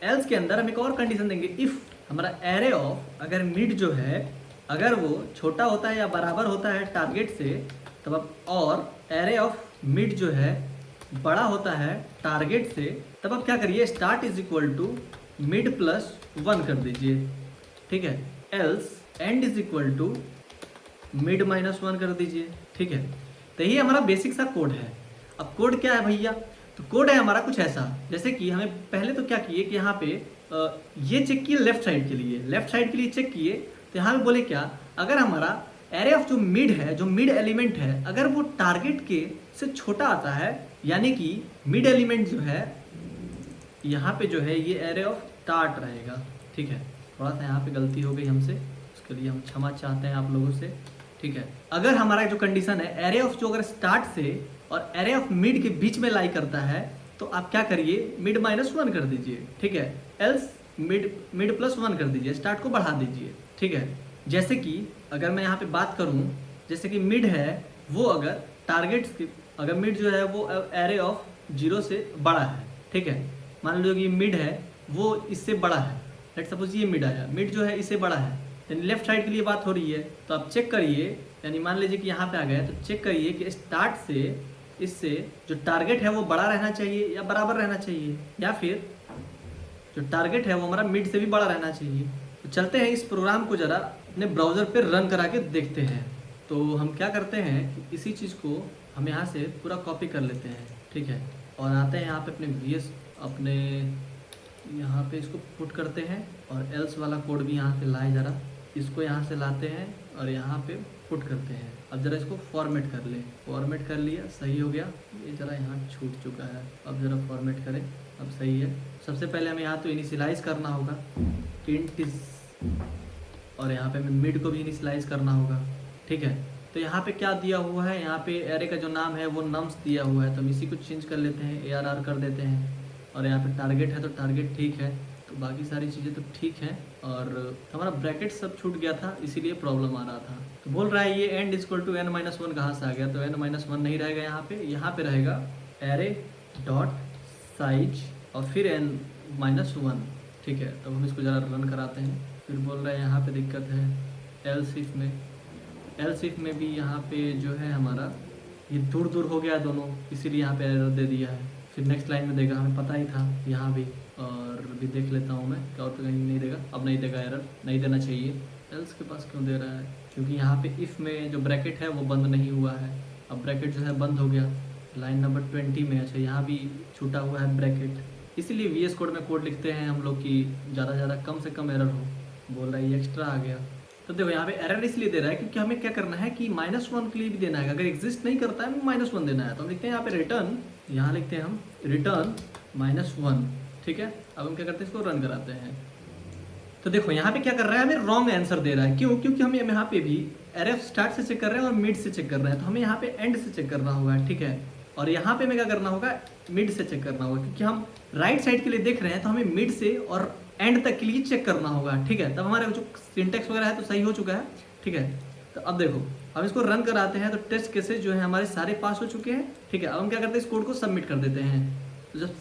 एल्स के अंदर हम एक और कंडीशन देंगे, इफ हमारा एरे ऑफ अगर मिड जो है अगर वो छोटा होता है या बराबर होता है टारगेट से, तब अब और एरे ऑफ मिड जो है बड़ा होता है टारगेट से, तब आप क्या करिए, start is equal to mid plus 1 कर दीजिए, ठीक है। Else end is equal to mid minus 1 कर दीजिए, ठीक है। तो यही हमारा बेसिक सा कोड है। अब कोड क्या है भैया, तो कोड है हमारा कुछ ऐसा, जैसे कि हमें पहले तो क्या किए कि यहाँ पे ये चेक किए लेफ्ट साइड के लिए चेक किए, तो यहाँ पे बोले क्या, अगर हमारा एरे ऑफ जो मिड है, जो मिड एलिमेंट है, अगर वो टारगेट के से छोटा आता है, यानी कि मिड एलिमेंट जो है यहाँ पे जो है ये एरे ऑफ स्टार्ट रहेगा, ठीक है। थोड़ा सा यहाँ पे गलती हो गई हमसे, उसके लिए हम क्षमा चाहते हैं आप लोगों से, ठीक है। अगर हमारा जो कंडीशन है एरे ऑफ जो अगर स्टार्ट से और एरे ऑफ मिड के बीच में लाई करता है, तो आप क्या करिए, मिड माइनस 1 कर दीजिए, ठीक है। एल्स मिड प्लस 1 कर दीजिए, स्टार्ट को बढ़ा दीजिए, ठीक है। जैसे कि अगर मैं यहाँ पे बात करूँ, जैसे कि मिड है वो अगर टारगेट, अगर मिड जो है वो एरे ऑफ 0 से बड़ा है, ठीक है। मान लो कि मिड है वो इससे बड़ा है, लेट सपोज ये मिड आया, मिड जो है इससे बड़ा है, यानी लेफ्ट साइड के लिए बात हो रही है, तो आप चेक करिए, यानी मान लीजिए कि यहाँ पे आ गया, तो चेक करिए कि स्टार्ट से इससे जो टारगेट है वो बड़ा रहना चाहिए या बराबर रहना चाहिए, या फिर जो टारगेट है वो हमारा मिड से भी बड़ा रहना चाहिए। तो चलते हैं इस प्रोग्राम को ज़रा अपने ब्राउज़र पे रन करा के देखते हैं। तो हम क्या करते हैं कि इसी चीज़ को हम यहाँ से पूरा कॉपी कर लेते हैं, ठीक है, और आते हैं यहाँ पे अपने VS, अपने यहाँ पे इसको पुट करते हैं, और एल्स वाला कोड भी यहाँ से लाए, ज़रा इसको यहाँ से लाते हैं और यहाँ पे पुट करते हैं। अब ज़रा इसको फॉर्मेट कर ले, फॉर्मेट कर लिया, सही हो गया। ये ज़रा यहाँ छूट चुका है, अब ज़रा फॉर्मेट करें, अब सही है। सबसे पहले हमें यहाँ तो इनिशियलाइज़ करना होगा इंट इज, और यहाँ पे हमें मिड को भी इनिशियलाइज़ करना होगा, ठीक है। तो यहाँ पे क्या दिया हुआ है, यहाँ पे एरे का जो नाम है वो नम्स दिया हुआ है, तो हम इसी को चेंज कर लेते हैं, ARR कर देते हैं। और यहाँ पे टारगेट है तो टारगेट ठीक है, तो बाकी सारी चीज़ें तो ठीक हैं। और हमारा ब्रैकेट सब छूट गया था, इसीलिए प्रॉब्लम आ रहा था। तो बोल रहा है ये एंड इक्वल टू n-1 कहाँ से आ गया, तो n-1 नहीं रहेगा यहाँ पे रहेगा एरे डॉट साइज और फिर n-1, ठीक है। तो हम इसको ज़रा रन कराते हैं। फिर बोल रहा है यहाँ पे दिक्कत है एल्स इफ में भी यहाँ पे जो है हमारा ये दूर हो गया दोनों, इसीलिए यहाँ पे एरर दे दिया है। फिर नेक्स्ट लाइन में देगा, हमें पता ही था यहाँ भी, और भी देख लेता हूँ मैं क्या, और तो कहीं नहीं देगा, अब नहीं देगा, एरर नहीं देना चाहिए। एल्स के पास क्यों दे रहा है, क्योंकि यहाँ पे इफ़ में जो ब्रैकेट है वो बंद नहीं हुआ है, अब ब्रैकेट जो है बंद हो गया लाइन नंबर 20 में। अच्छा, यहाँ भी छूटा हुआ है ब्रैकेट, इसीलिए VS कोड में कोड लिखते हैं हम लोग कि ज़्यादा से ज़्यादा कम से कम एरर हो। बोल रहा है ये एक्स्ट्रा आ गया, तो देखो यहाँ पे एरर इसलिए दे रहा है क्योंकि हमें क्या करना है कि -1 के लिए भी देना है, अगर एग्जिस्ट नहीं करता है हमें -1 देना है। तो हम लिखते हैं यहाँ पे रिटर्न, यहाँ लिखते हैं हम रिटर्न -1, ठीक है। अब हम क्या करते हैं, इसको रन कराते हैं। तो देखो यहाँ पे क्या कर रहा है, हमें रॉन्ग आंसर दे रहा है, क्यों, क्योंकि हम यहाँ पे भी एरे स्टार्ट से चेक कर रहे हैं और मिड से चेक कर रहे हैं, तो हमें यहाँ पे एंड से चेक करना होगा, ठीक है। और यहाँ पे हमें क्या करना होगा, मिड से चेक करना होगा, क्योंकि हम राइट साइड के लिए देख रहे हैं, तो हमें मिड से और एंड तक के लिए चेक करना होगा, ठीक है। तब हमारा जो सिंटेक्स वगैरह है तो सही हो चुका है, ठीक है। तो अब देखो हम इसको रन कराते हैं, तो टेस्ट केसेस जो है हमारे सारे पास हो चुके हैं, ठीक है। अब हम क्या करते हैं, इस कोड को सबमिट कर देते हैं। तो जब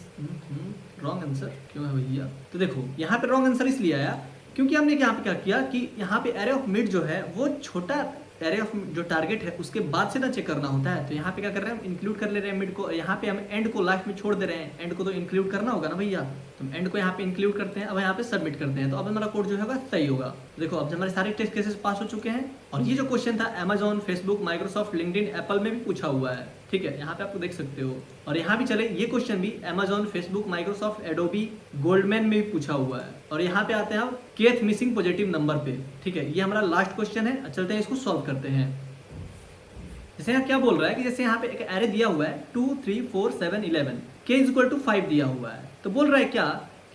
रॉन्ग आंसर क्यों है भैया, तो देखो यहाँ पे रॉन्ग आंसर इसलिए आया क्योंकि हमने यहाँ पे क्या किया कि यहाँ पे एरे ऑफ मिड जो है वो छोटा एरे ऑफ जो टारगेट है उसके बाद से ना चेक करना होता है। तो यहाँ पे क्या कर रहे हैं, हम इंक्लूड कर ले रहे हैं मिड को, यहाँ पे हम एंड को लास्ट में छोड़ दे रहे हैं, एंड को तो इंक्लूड करना होगा ना भैया, तो हम एंड को यहाँ पे इंक्लूड करते हैं। अब यहाँ पे सबमिट करते हैं, तो अब हमारा कोड जो है सही होगा। देखो अब हमारे सारे टेस्ट केसेस पास हो चुके हैं, और ये जो क्वेश्चन था Amazon, Facebook, Microsoft, LinkedIn, Apple में भी पूछा हुआ है, ठीक है। यहाँ पे आपको देख सकते हो, और यहाँ भी चले ये क्वेश्चन भी Amazon, Facebook, Microsoft, Adobe, Goldman में भी पूछा हुआ है। और यहाँ पे आते हैं हम केथ मिसिंग पॉजिटिव नंबर पे, ठीक है। ये हमारा लास्ट क्वेश्चन है, चलते हैं इसको सॉल्व करते हैं। जैसे यहाँ क्या बोल रहा है कि जैसे यहाँ पे एक एरे दिया हुआ है 2, 3, 4, 7, 11, k = 5 दिया हुआ है, तो बोल रहा है क्या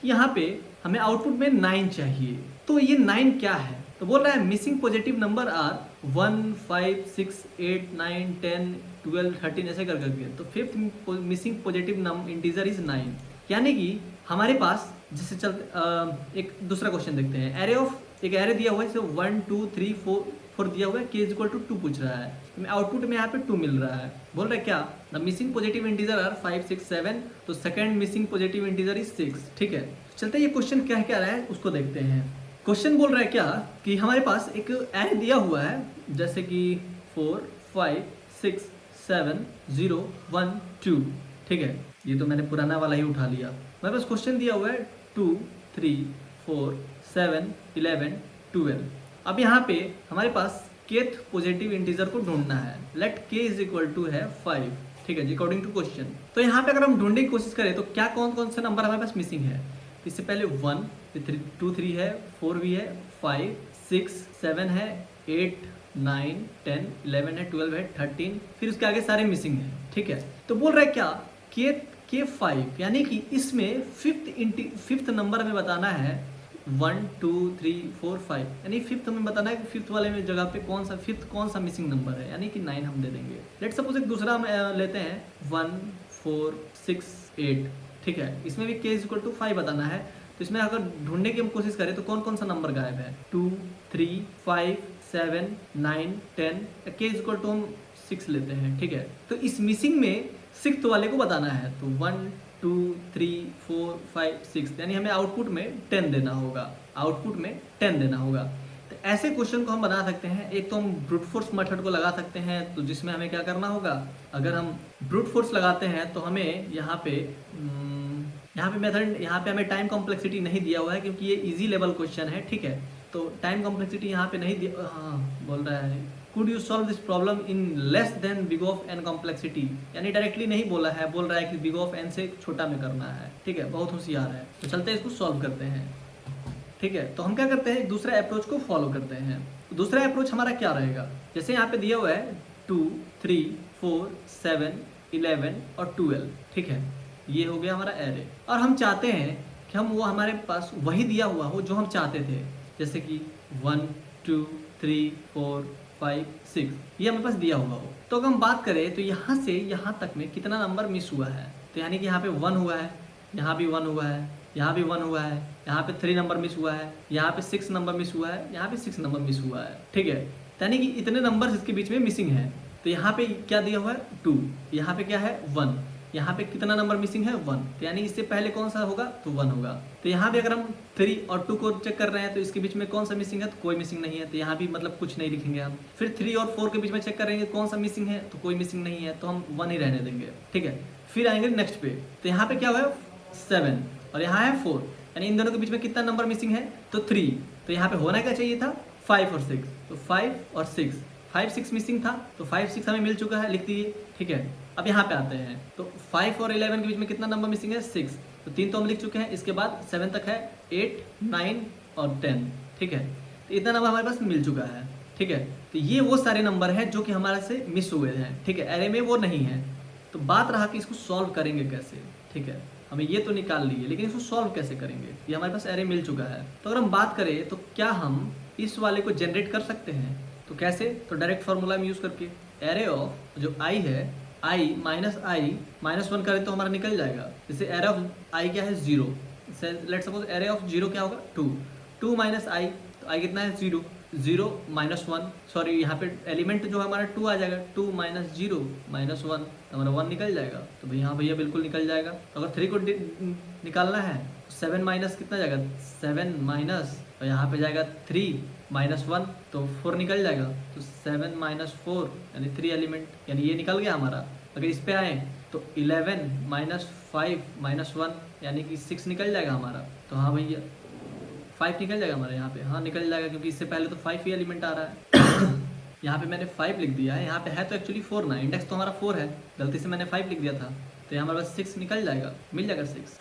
कि यहाँ पे हमें आउटपुट में 9 चाहिए। तो ये 9 क्या है, तो बोल रहा है मिसिंग पॉजिटिव नंबर आर 1, 5, 6, 8, 9, 10, 12, 13 ऐसे कर करके। तो fifth missing positive integer is 9, यानी कि हमारे पास जैसे चलते एक दूसरा क्वेश्चन देखते हैं। एरे ऑफ एक एरे दिया हुआ है जैसे 1, 2, 3, 4 दिया हुआ है, k = 2 पूछ रहा है, आउटपुट में यहाँ पे 2 मिल रहा है। बोल रहा है क्या, the missing positive integer are 5, 6, 7, तो second missing positive integer is 6, ठीक है। चलते ये क्वेश्चन क्या रहा है उसको देखते हैं। क्वेश्चन बोल रहा है क्या कि हमारे पास एक एरे दिया हुआ है जैसे कि 4, 5, 6, 7, 0, 1, 2, ठीक है, ये तो मैंने पुराना वाला ही उठा लिया। मेरे पास क्वेश्चन दिया हुआ है 2, 3, 4, 7, 11, 12। अब यहाँ पे हमारे पास kth पॉजिटिव इंटीजर को ढूंढना है। Let k is equal to है 5, ठीक है जी, अकॉर्डिंग टू क्वेश्चन। तो यहाँ पे अगर हम ढूंढने की कोशिश करें तो क्या कौन कौन से नंबर हमारे पास मिसिंग है। इससे पहले 1, 2, 3 है, 4 भी है, 5, 6, 7 है, 8, 9, 10, 11 है, 12 है, 13, फिर उसके आगे सारे मिसिंग है। ठीक है, तो बोल रहा है क्या के 5, यानी कि इसमें फिफ्थ नंबर में बताना है 1, 2, 3, 4, 5, यानी फिफ्थ हमें बताना है कि फिफ्थ वाले में जगह पे फिफ्थ कौन सा मिसिंग नंबर है, यानी कि 9 हम दे देंगे। लेट सपोज एक दूसरा हम लेते हैं 1, 4, 6, 8, ठीक है, इसमें भी k इक्वल टू 5 बताना है। तो इसमें अगर ढूंढने की हम कोशिश करें तो कौन कौन सा नंबर गायब है, 2, 3, 5, 7, 9, 10, k इक्वल टू हम 6 लेते हैं। ठीक है, तो इस मिसिंग में सिक्स्थ वाले को बताना है, तो 1, 2, 3, 4, 5, 6, यानी हमें आउटपुट में 10 देना होगा, आउटपुट में 10 देना होगा। तो ऐसे क्वेश्चन को हम बना सकते हैं। एक तो हम ब्रूट फोर्स मेथड को लगा सकते हैं, तो जिसमें हमें क्या करना होगा, अगर हम ब्रूट फोर्स लगाते हैं तो हमें यहाँ पे मेथड, यहाँ पे हमें टाइम कॉम्प्लेक्सिटी नहीं दिया हुआ है क्योंकि ये इजी लेवल क्वेश्चन है। ठीक है, तो टाइम कॉम्प्लेक्सिटी यहाँ पे नहीं दिया, हाँ बोल रहा है could you solve this problem in less than big of n complexity, यानी डायरेक्टली नहीं बोला है, बोल रहा है कि बिग ऑफ एन से छोटा में करना है। ठीक है, बहुत होशियार है। तो चलते हैं इसको सॉल्व करते हैं। ठीक है, तो हम क्या करते हैं, दूसरा अप्रोच को फॉलो करते हैं। तो दूसरा अप्रोच हमारा क्या रहेगा, जैसे यहाँ पे दिया हुआ है 2, 3, 4, 7, 11 और 12। ठीक है, ये हो गया हमारा एरे, और हम चाहते हैं कि हम वो हमारे पास वही दिया हुआ हो जो हम चाहते थे, जैसे कि 1, 2, 3, 4, 5, 6 ये हमारे पास दिया हुआ हो। तो अगर हम बात करें तो यहाँ से यहाँ तक में कितना नंबर मिस हुआ है, तो यानी कि यहाँ पे 1 हुआ है, यहाँ भी 1 हुआ है, यहाँ भी 1 हुआ है, यहाँ पे 3 नंबर मिस हुआ है, यहाँ पे 6 नंबर मिस हुआ है, यहाँ पे 6 नंबर मिस हुआ है। ठीक है, यानी कि इतने नंबर इसके बीच में मिसिंग है। तो यहाँ पे क्या दिया हुआ है 2, यहाँ पे क्या है 1, यहाँ पे कितना नंबर मिसिंग है 1, तो यानी इससे पहले कौन सा होगा, तो 1 होगा। तो यहाँ पे अगर हम 3 और 2 को चेक कर रहे हैं तो इसके बीच में कौन सा मिसिंग है, तो कोई मिसिंग नहीं है, तो यहाँ भी मतलब कुछ नहीं लिखेंगे हम। फिर 3 और 4 के बीच में चेक करेंगे कौन सा मिसिंग है, तो कोई मिसिंग नहीं है, तो हम 1 ही रहने देंगे। ठीक है, फिर आएंगे नेक्स्ट पे, तो यहाँ पे क्या हुआ है 7 और यहाँ है 4, यानी इन दोनों के बीच में कितना नंबर मिसिंग है, तो 3। तो यहाँ पे होना क्या चाहिए था 5 और 6, तो 5 और 6, 5, 6 मिसिंग था, तो 5, 6 हमें मिल चुका है, लिख दीजिए। ठीक है, अब यहाँ पे आते हैं, तो 5 और 11 के बीच में कितना नंबर मिसिंग है 6, तो 3 तो हम लिख चुके हैं। इसके बाद 7 तक है 8, 9 और 10। ठीक है, तो इतना नंबर हमारे पास मिल चुका है। ठीक है, तो ये वो सारे नंबर हैं जो कि हमारे से मिस हुए हैं। ठीक है, एरे में वो नहीं है। तो बात रहा कि इसको सॉल्व करेंगे कैसे। ठीक है, हमें ये तो निकाल लिए, लेकिन इसको सॉल्व कैसे करेंगे, ये हमारे पास एरे मिल चुका है। तो अगर हम बात करें तो क्या हम इस वाले को जनरेट कर सकते हैं, तो कैसे, तो डायरेक्ट फार्मूला में यूज करके एरे ऑफ जो आई है, i माइनस 1 करें तो हमारा निकल जाएगा। जैसे एरे ऑफ i क्या है 0, लेट सपोज एरे ऑफ 0 क्या होगा 2 माइनस i, तो i कितना है 0, 0 माइनस 1, सॉरी यहाँ पे एलिमेंट जो है हमारा 2 आ जाएगा, 2 माइनस 0 माइनस 1, तो हमारा 1 निकल जाएगा। तो भाई हाँ भैया बिल्कुल निकल जाएगा। तो अगर 3 को निकालना है, 7 माइनस कितना जाएगा 7 माइनस, और यहाँ पे जाएगा 3 माइनस 1, तो 4 निकल जाएगा। तो 7 माइनस 4 यानी 3 एलिमेंट, यानी ये निकल गया हमारा। अगर इस पे आए तो 11 माइनस 5 माइनस 1 यानी कि 6 निकल जाएगा हमारा। तो हाँ भैया 5 निकल जाएगा हमारे यहाँ पे, हाँ निकल जाएगा, क्योंकि इससे पहले तो 5 ही एलिमेंट आ रहा है। यहाँ पे मैंने 5 लिख दिया है, यहाँ पे है तो एक्चुअली 4 ना, इंडेक्स तो हमारा 4 है, गलती से मैंने 5 लिख दिया था। तो यहाँ हमारे पास 6 निकल जाएगा, मिल जाएगा 6।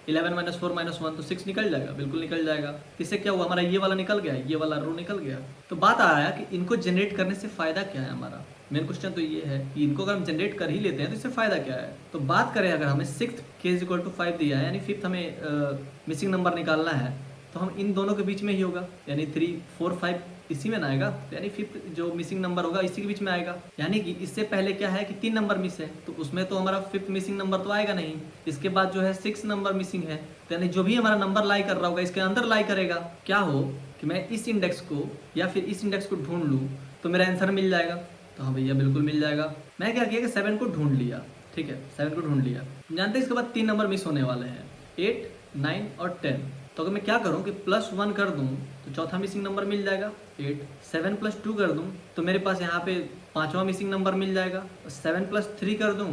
11 माइनस 4 माइनस 1, तो 6 निकल जाएगा, बिल्कुल निकल जाएगा। इससे क्या हुआ, हमारा ये वाला निकल गया, ये वाला रो निकल गया। तो बात आया कि इनको जनरेट करने से फायदा क्या है हमारा। मेन क्वेश्चन तो ये है कि इनको अगर हम जनरेट कर ही लेते हैं तो इससे फायदा क्या है। तो बात करें, अगर हमें 6th k इक्वल टू 5 दिया है, यानी 5th हमें मिसिंग नंबर निकालना है, तो हम इन दोनों के बीच में ही होगा, यानी 3, 4, 5 इसी में ना आएगा, तो यानी 5th जो मिसिंग नंबर होगा इसी के बीच में आएगा। यानी कि इससे पहले क्या है कि 3 नंबर मिस है, तो उसमें तो हमारा 5th मिसिंग नंबर तो आएगा नहीं। इसके बाद जो है 6 नंबर मिसिंग है, तो यानी जो भी हमारा नंबर लाई कर रहा होगा इसके अंदर लाई करेगा। क्या हो कि मैं इस इंडेक्स को या फिर इस इंडेक्स को ढूंढ लूँ तो मेरा आंसर मिल जाएगा। तो हाँ भैया बिल्कुल मिल जाएगा। मैं क्या किया कि 7 को ढूंढ लिया। ठीक है, 7 को ढूंढ लिया, जानते हैं इसके बाद 3 नंबर मिस होने वाले हैं, 8, 9 और 10। तो अगर मैं क्या करूं कि +1 कर दूं तो चौथा मिसिंग नंबर मिल जाएगा 8। 7 + 2 कर दूं तो मेरे पास यहाँ पे 5वां मिसिंग नंबर मिल जाएगा। 7 + 3 कर दूं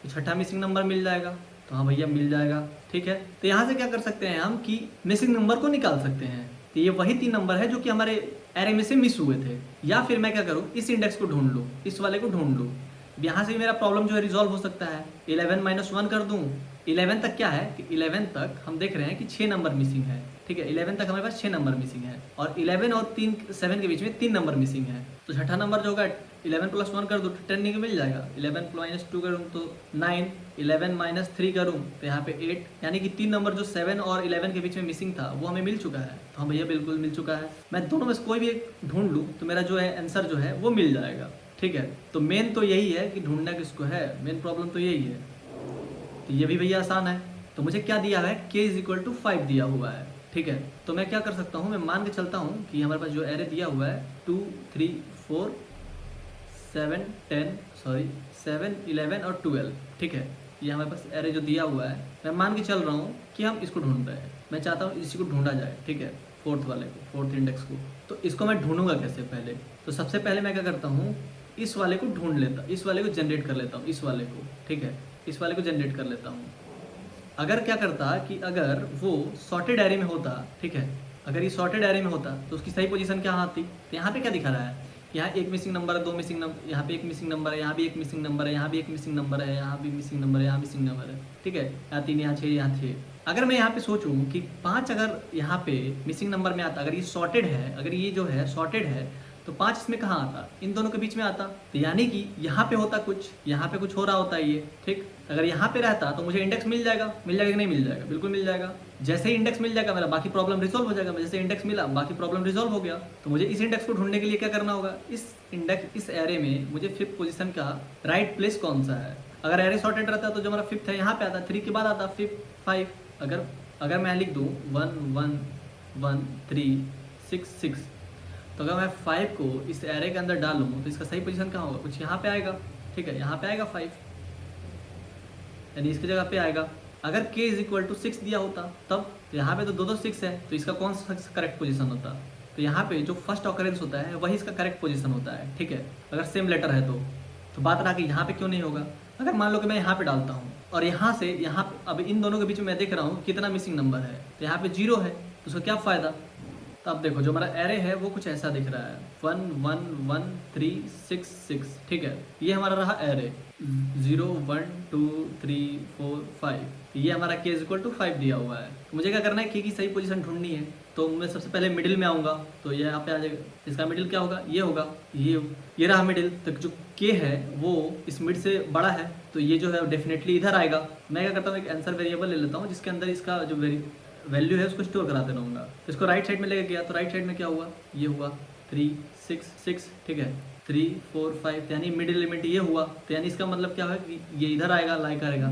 तो छठा मिसिंग नंबर मिल जाएगा। तो हाँ भैया मिल जाएगा, ठीक है। तो यहाँ से क्या कर सकते हैं हम कि मिसिंग नंबर को निकाल सकते हैं। तो ये वही 3 नंबर है जो कि हमारे एरे में से मिस हुए थे। या फिर मैं क्या करूँ, इस इंडेक्स को ढूंढ लूँ, इस वाले को ढूंढ लूँ। यहाँ से मेरा प्रॉब्लम जो है रिजॉल्व हो सकता है। 11 - 1 कर दूँ। 11 तक क्या है कि 11 तक हम देख रहे हैं कि 6 नंबर मिसिंग है, ठीक है। 11 तक हमारे पास 6 नंबर मिसिंग है और 11 और 7 के बीच में 3 नंबर मिसिंग है। तो छठा नंबर जो होगा 11 + 1 कर दूँ तो 10 नहीं मिल जाएगा। 11 - 2 करूँ तो 9, 11 - 3 करूँ तो यहाँ पे 8, यानी कि 3 नंबर जो 7 और 11 के बीच में मिसिंग था वो हमें मिल चुका है। तो हाँ भैया बिल्कुल मिल चुका है। मैं दोनों में से कोई भी एक ढूंढ लूँ तो मेरा जो है आंसर जो है वो मिल जाएगा, ठीक है। तो मेन तो यही है कि ढूंढना किसको है, मेन प्रॉब्लम तो यही है। तो ये भी भैया आसान है। तो मुझे क्या दिया है, k = 5 दिया हुआ है, ठीक है। तो मैं क्या कर सकता हूँ, मैं मान के चलता हूँ कि हमारे पास जो एरे दिया हुआ है 2, 3, 4, 7, 11 और 12, ठीक है। ये हमारे पास एरे जो दिया हुआ है, मैं मान के चल रहा हूँ कि हम इसको ढूंढ रहे हैं। मैं चाहता हूँ इसी को ढूंढा जाए, ठीक है, फोर्थ वाले को, फोर्थ इंडेक्स को। तो इसको मैं ढूंढूंगा कैसे पहले। तो सबसे पहले मैं क्या करता हूँ, इस वाले को ढूंढ लेता, इस वाले को जनरेट कर लेता हूँ, इस वाले को, ठीक है, इस वाले को जनरेट कर लेता हूँ। अगर क्या करता कि अगर वो सॉर्टेड एरे में होता, ठीक है, अगर ये सॉर्टेड एरे में होता तो उसकी सही पोजीशन क्या आती। तो यहाँ पे क्या दिखा रहा है, यहाँ एक मिसिंग नंबर है, 2 मिसिंग नंबर, यहाँ पे एक मिसिंग नंबर है, यहाँ भी एक मिसिंग नंबर है, यहाँ भी एक मिसिंग नंबर है, यहाँ भी मिसिंग नंबर है, यहाँ मिसिंग नंबर है, ठीक है, यहाँ 3, यहाँ 6, यहाँ 6। अगर मैं यहाँ पे सोचूं कि 5 अगर यहाँ पे मिसिंग नंबर में आता, अगर ये सॉर्टेड है, अगर ये जो है सॉर्टेड है, तो 5 इसमें कहाँ आता, इन दोनों के बीच में आता। तो यानी कि यहाँ पे होता कुछ, यहाँ पे कुछ हो रहा होता है ये, ठीक। अगर यहाँ पे रहता तो मुझे इंडेक्स मिल जाएगा, मिल जाएगा कि नहीं मिल जाएगा, बिल्कुल मिल जाएगा। जैसे ही इंडेक्स मिल जाएगा मेरा बाकी प्रॉब्लम रिजॉल्व हो जाएगा। जैसे इंडेक्स मिला बाकी प्रॉब्लम रिजॉल्व हो गया। तो मुझे इस इंडेक्स को ढूंढने के लिए क्या करना होगा, इस इंडेक्स, इस एरे में मुझे 5th पोजीशन का राइट प्लेस कौन सा है। अगर एरे सॉर्टेड रहता तो जो हमारा 5th है यहाँ पे आता, 3 के बाद आता 5। अगर मैं लिख दूँ 1 1 1 3 6 6, तो अगर मैं 5 को इस एरे के अंदर डालूँ तो इसका सही पोजीशन कहाँ होगा, कुछ यहाँ पे आएगा, ठीक है, यहाँ पे आएगा 5, यानी इसकी जगह पे आएगा। अगर k = 6 दिया होता तब, तो यहाँ पे तो 2 6 है, तो इसका कौन सा करेक्ट पोजीशन होता। तो यहाँ पे जो फर्स्ट ऑकरेंस होता है वही इसका करेक्ट पोजीशन होता है, ठीक है, अगर सेम लेटर है तो बात रहा कि यहाँ पे क्यों नहीं होगा। अगर मान लो कि मैं यहाँ पे डालता हूँ और यहाँ से यहाँ पे, अब इन दोनों के बीच में मैं देख रहा हूँ कितना मिसिंग नंबर है, तो यहाँ पे 0 है, तो उसका क्या फ़ायदा। तो अब देखो जो हमारा एरे है वो कुछ ऐसा दिख रहा है, 1 1 1 3 6 6, ठीक है, ये हमारा रहा एरे 0 1 2 3 4 5। ये हमारा k = 5 दिया हुआ है। तो मुझे क्या करना है, k की सही पोजीशन ढूंढनी है। तो मैं सबसे पहले मिडिल में आऊँगा, तो ये यहाँ पे आ जाएगा, इसका मिडिल क्या होगा, ये होगा, ये रहा मिडिल। तो जो k है वो इस मिड से बड़ा है, तो ये जो है डेफिनेटली इधर आएगा। मैं क्या करता हूँ, एक आंसर वेरिएबल ले लेता हूँ जिसके अंदर इसका जो वैल्यू है उसको स्टोर कराते रहूँगा। तो इसको राइट साइड में लेके गया, तो राइट साइड में क्या हुआ, ये हुआ 3 6 6, ठीक है, 3 4 5, यानी मिडिल एलिमेंट ये हुआ। तो यानी इसका मतलब क्या है कि ये इधर आएगा, लाई करेगा।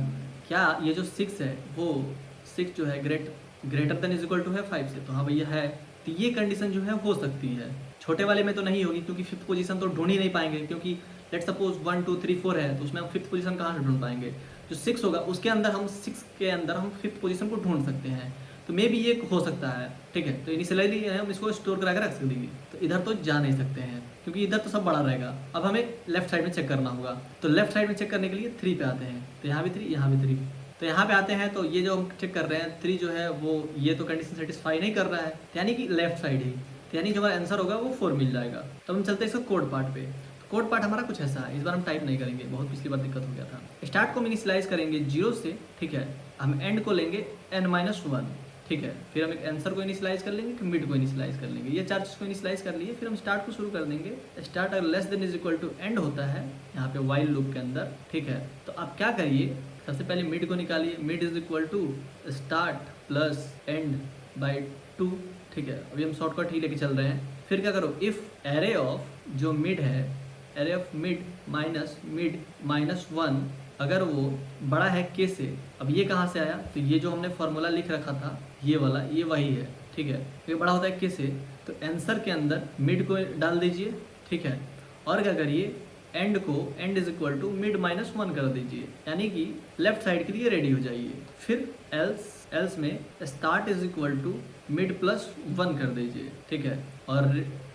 क्या ये जो 6 है वो 6 जो है greater than is equal to है 5 से, तो हाँ भैया है। तो ये कंडीशन जो है हो सकती है। छोटे वाले में तो नहीं होगी क्योंकि 5th पोजीशन तो ढूंढ ही नहीं पाएंगे, क्योंकि लेट सपोज 1 2 3 4 है तो उसमें हम 5th पोजीशन कहाँ से ढूंढ पाएंगे। जो 6 होगा उसके अंदर हम 6 के अंदर हम 5th पोजीशन को ढूंढ सकते हैं। तो मे भी ये हो सकता है, ठीक है। तो इनिशियली हम इसको स्टोर करा कर रख देंगे। तो इधर तो जा नहीं सकते हैं क्योंकि इधर तो सब बड़ा रहेगा। अब हमें लेफ्ट साइड में चेक करना होगा। तो लेफ्ट साइड में चेक करने के लिए 3 पे आते हैं, तो यहाँ भी 3, यहाँ भी 3। तो यहाँ पे आते हैं तो ये जो हम चेक कर रहे हैं 3 जो है वो ये तो कंडीशन सेटिस्फाई नहीं कर रहा है, यानी कि लेफ्ट साइड ही, यानी जो हमारा आंसर होगा वो 4 मिल जाएगा। तो हम चलते हैं इसको कोड पार्ट पे। कोड पार्ट हमारा कुछ ऐसा है, इस बार हम टाइप नहीं करेंगे, बहुत पिछली बार दिक्कत हो गया था। स्टार्ट को हम इनिशियलाइज करेंगे 0 से, ठीक है। हम एंड को लेंगे n-1, ठीक है। फिर हम एक आंसर को इनिशियलाइज कर लेंगे, कि मिड को इनिशियलाइज कर लेंगे। ये 4 चीज़ को इनिशियलाइज कर लिए, फिर हम स्टार्ट को शुरू कर देंगे। स्टार्ट अगर less than is equal to end होता है यहाँ पे वाइल लूप के अंदर, ठीक है। तो आप क्या करिए, सबसे पहले मिड को निकालिए। Mid is equal to start plus end by 2, ठीक है। अभी हम शॉर्टकट ही लेके चल रहे हैं। फिर क्या करो, इफ एरे ऑफ जो मिड है, एरे ऑफ मिड माइनस 1 अगर वो बड़ा है k से। अब ये कहाँ से आया, तो ये जो हमने फॉर्मूला लिख रखा था ये वाला, ये वही है, ठीक है। ये बड़ा होता है k से, तो आंसर के अंदर मिड को डाल दीजिए, ठीक है। और क्या करिए, एंड को एंड इज इक्वल टू मिड-1 कर दीजिए, यानी कि लेफ्ट साइड के लिए रेडी हो जाइए। फिर एल्स में स्टार्ट इज इक्वल टू मिड+1 कर दीजिए, ठीक है। और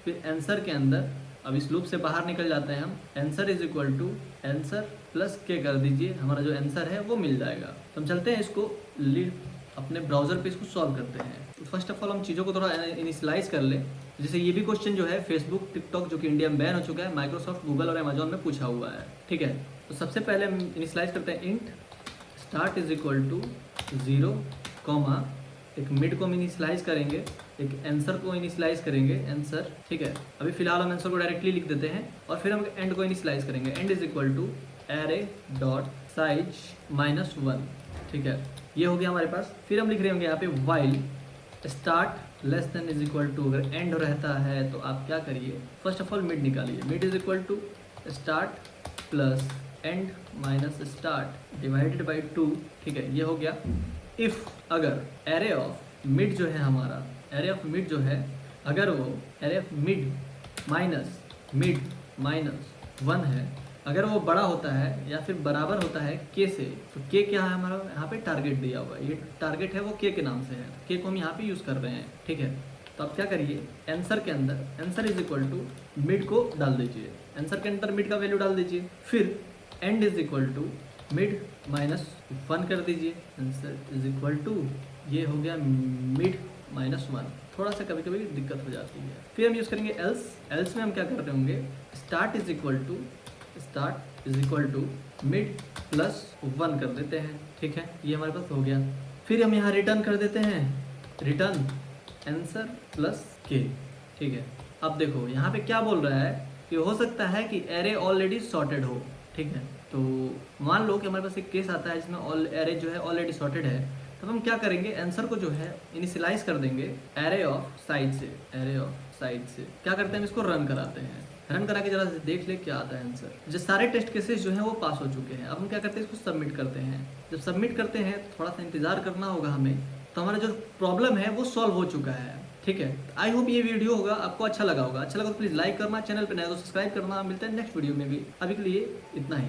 फिर आंसर के अंदर अब इस लूप से बाहर निकल जाते हैं हम। Answer is equal to answer plus k कर दीजिए, हमारा जो आंसर है वो मिल जाएगा। तो हम चलते हैं इसको अपने ब्राउजर पे इसको सॉल्व करते हैं। तो फर्स्ट ऑफ ऑल हम चीज़ों को थोड़ा इनिशियलाइज कर ले। जैसे ये भी क्वेश्चन जो है फेसबुक, टिकटॉक जो कि इंडिया में बैन हो चुका है, माइक्रोसॉफ्ट, गूगल और अमेजोन में पूछा हुआ है, ठीक है। तो सबसे पहले हम इनिशियलाइज करते हैं int start is equal to 0, एक मिड को हम इनिशियलाइज करेंगे, एक आंसर को इनिशियलाइज करेंगे, आंसर, ठीक है। अभी फिलहाल हम आंसर को डायरेक्टली लिख देते हैं और फिर हम एंड को इनिशियलाइज करेंगे। End is equal to array dot size -1, ठीक है। ये हो गया हमारे पास। फिर हम लिख रहे होंगे यहाँ पे while start less than is equal to, अगर एंड रहता है तो आप क्या करिए, फर्स्ट ऑफ ऑल मिड निकालिए। Mid is equal to start plus end minus start divided by 2, ठीक है। ये हो गया। इफ अगर एरे ऑफ मिड जो है हमारा, एरे ऑफ मिड जो है, अगर वो एरे ऑफ मिड माइनस 1 है, अगर वो बड़ा होता है या फिर बराबर होता है के से, तो के क्या है हमारा यहाँ पे टारगेट दिया हुआ है, ये टारगेट है वो के नाम से है, के को हम यहाँ पे यूज़ कर रहे हैं, ठीक है। तो आप क्या करिए, आंसर के अंदर answer is equal to mid को डाल दीजिए, आंसर के अंदर मिड का वैल्यू डाल दीजिए। फिर end is equal to mid -1 कर दीजिए, आंसर इज इक्वल टू, ये हो गया मिड -1। थोड़ा सा कभी कभी दिक्कत हो जाती है। फिर हम यूज़ करेंगे एल्स में हम क्या कर रहे होंगे, start is equal to mid +1 कर देते हैं, ठीक है। ये हमारे पास हो गया। फिर हम यहाँ रिटर्न कर देते हैं, रिटर्न आंसर प्लस के, ठीक है। अब देखो यहाँ पे क्या बोल रहा है कि हो सकता है कि एरे ऑलरेडी सॉर्टेड हो, ठीक है। तो मान लो कि हमारे पास एक केस आता है जिसमें एरे जो है ऑलरेडी सॉर्टेड है, तो हम क्या करेंगे, आंसर को जो है इनिशियलाइज कर देंगे एरे ऑफ साइड से, क्या करते हैं, हम इसको रन कराते हैं। रन करा के जरा से देख ले क्या आता है आंसर। जो सारे टेस्ट केसेस जो हैं वो पास हो चुके हैं। अब हम क्या करते हैं, इसको सबमिट करते हैं। जब सबमिट करते हैं थोड़ा सा इंतजार करना होगा हमें, तो हमारा जो प्रॉब्लम है वो सॉल्व हो चुका है, ठीक है। आई होप ये वीडियो होगा आपको अच्छा लगा होगा। अच्छा लगा तो प्लीज़ लाइक करना, चैनल पर नया तो सब्सक्राइब करना। मिलते हैं नेक्स्ट वीडियो में भी, अभी के लिए इतना ही।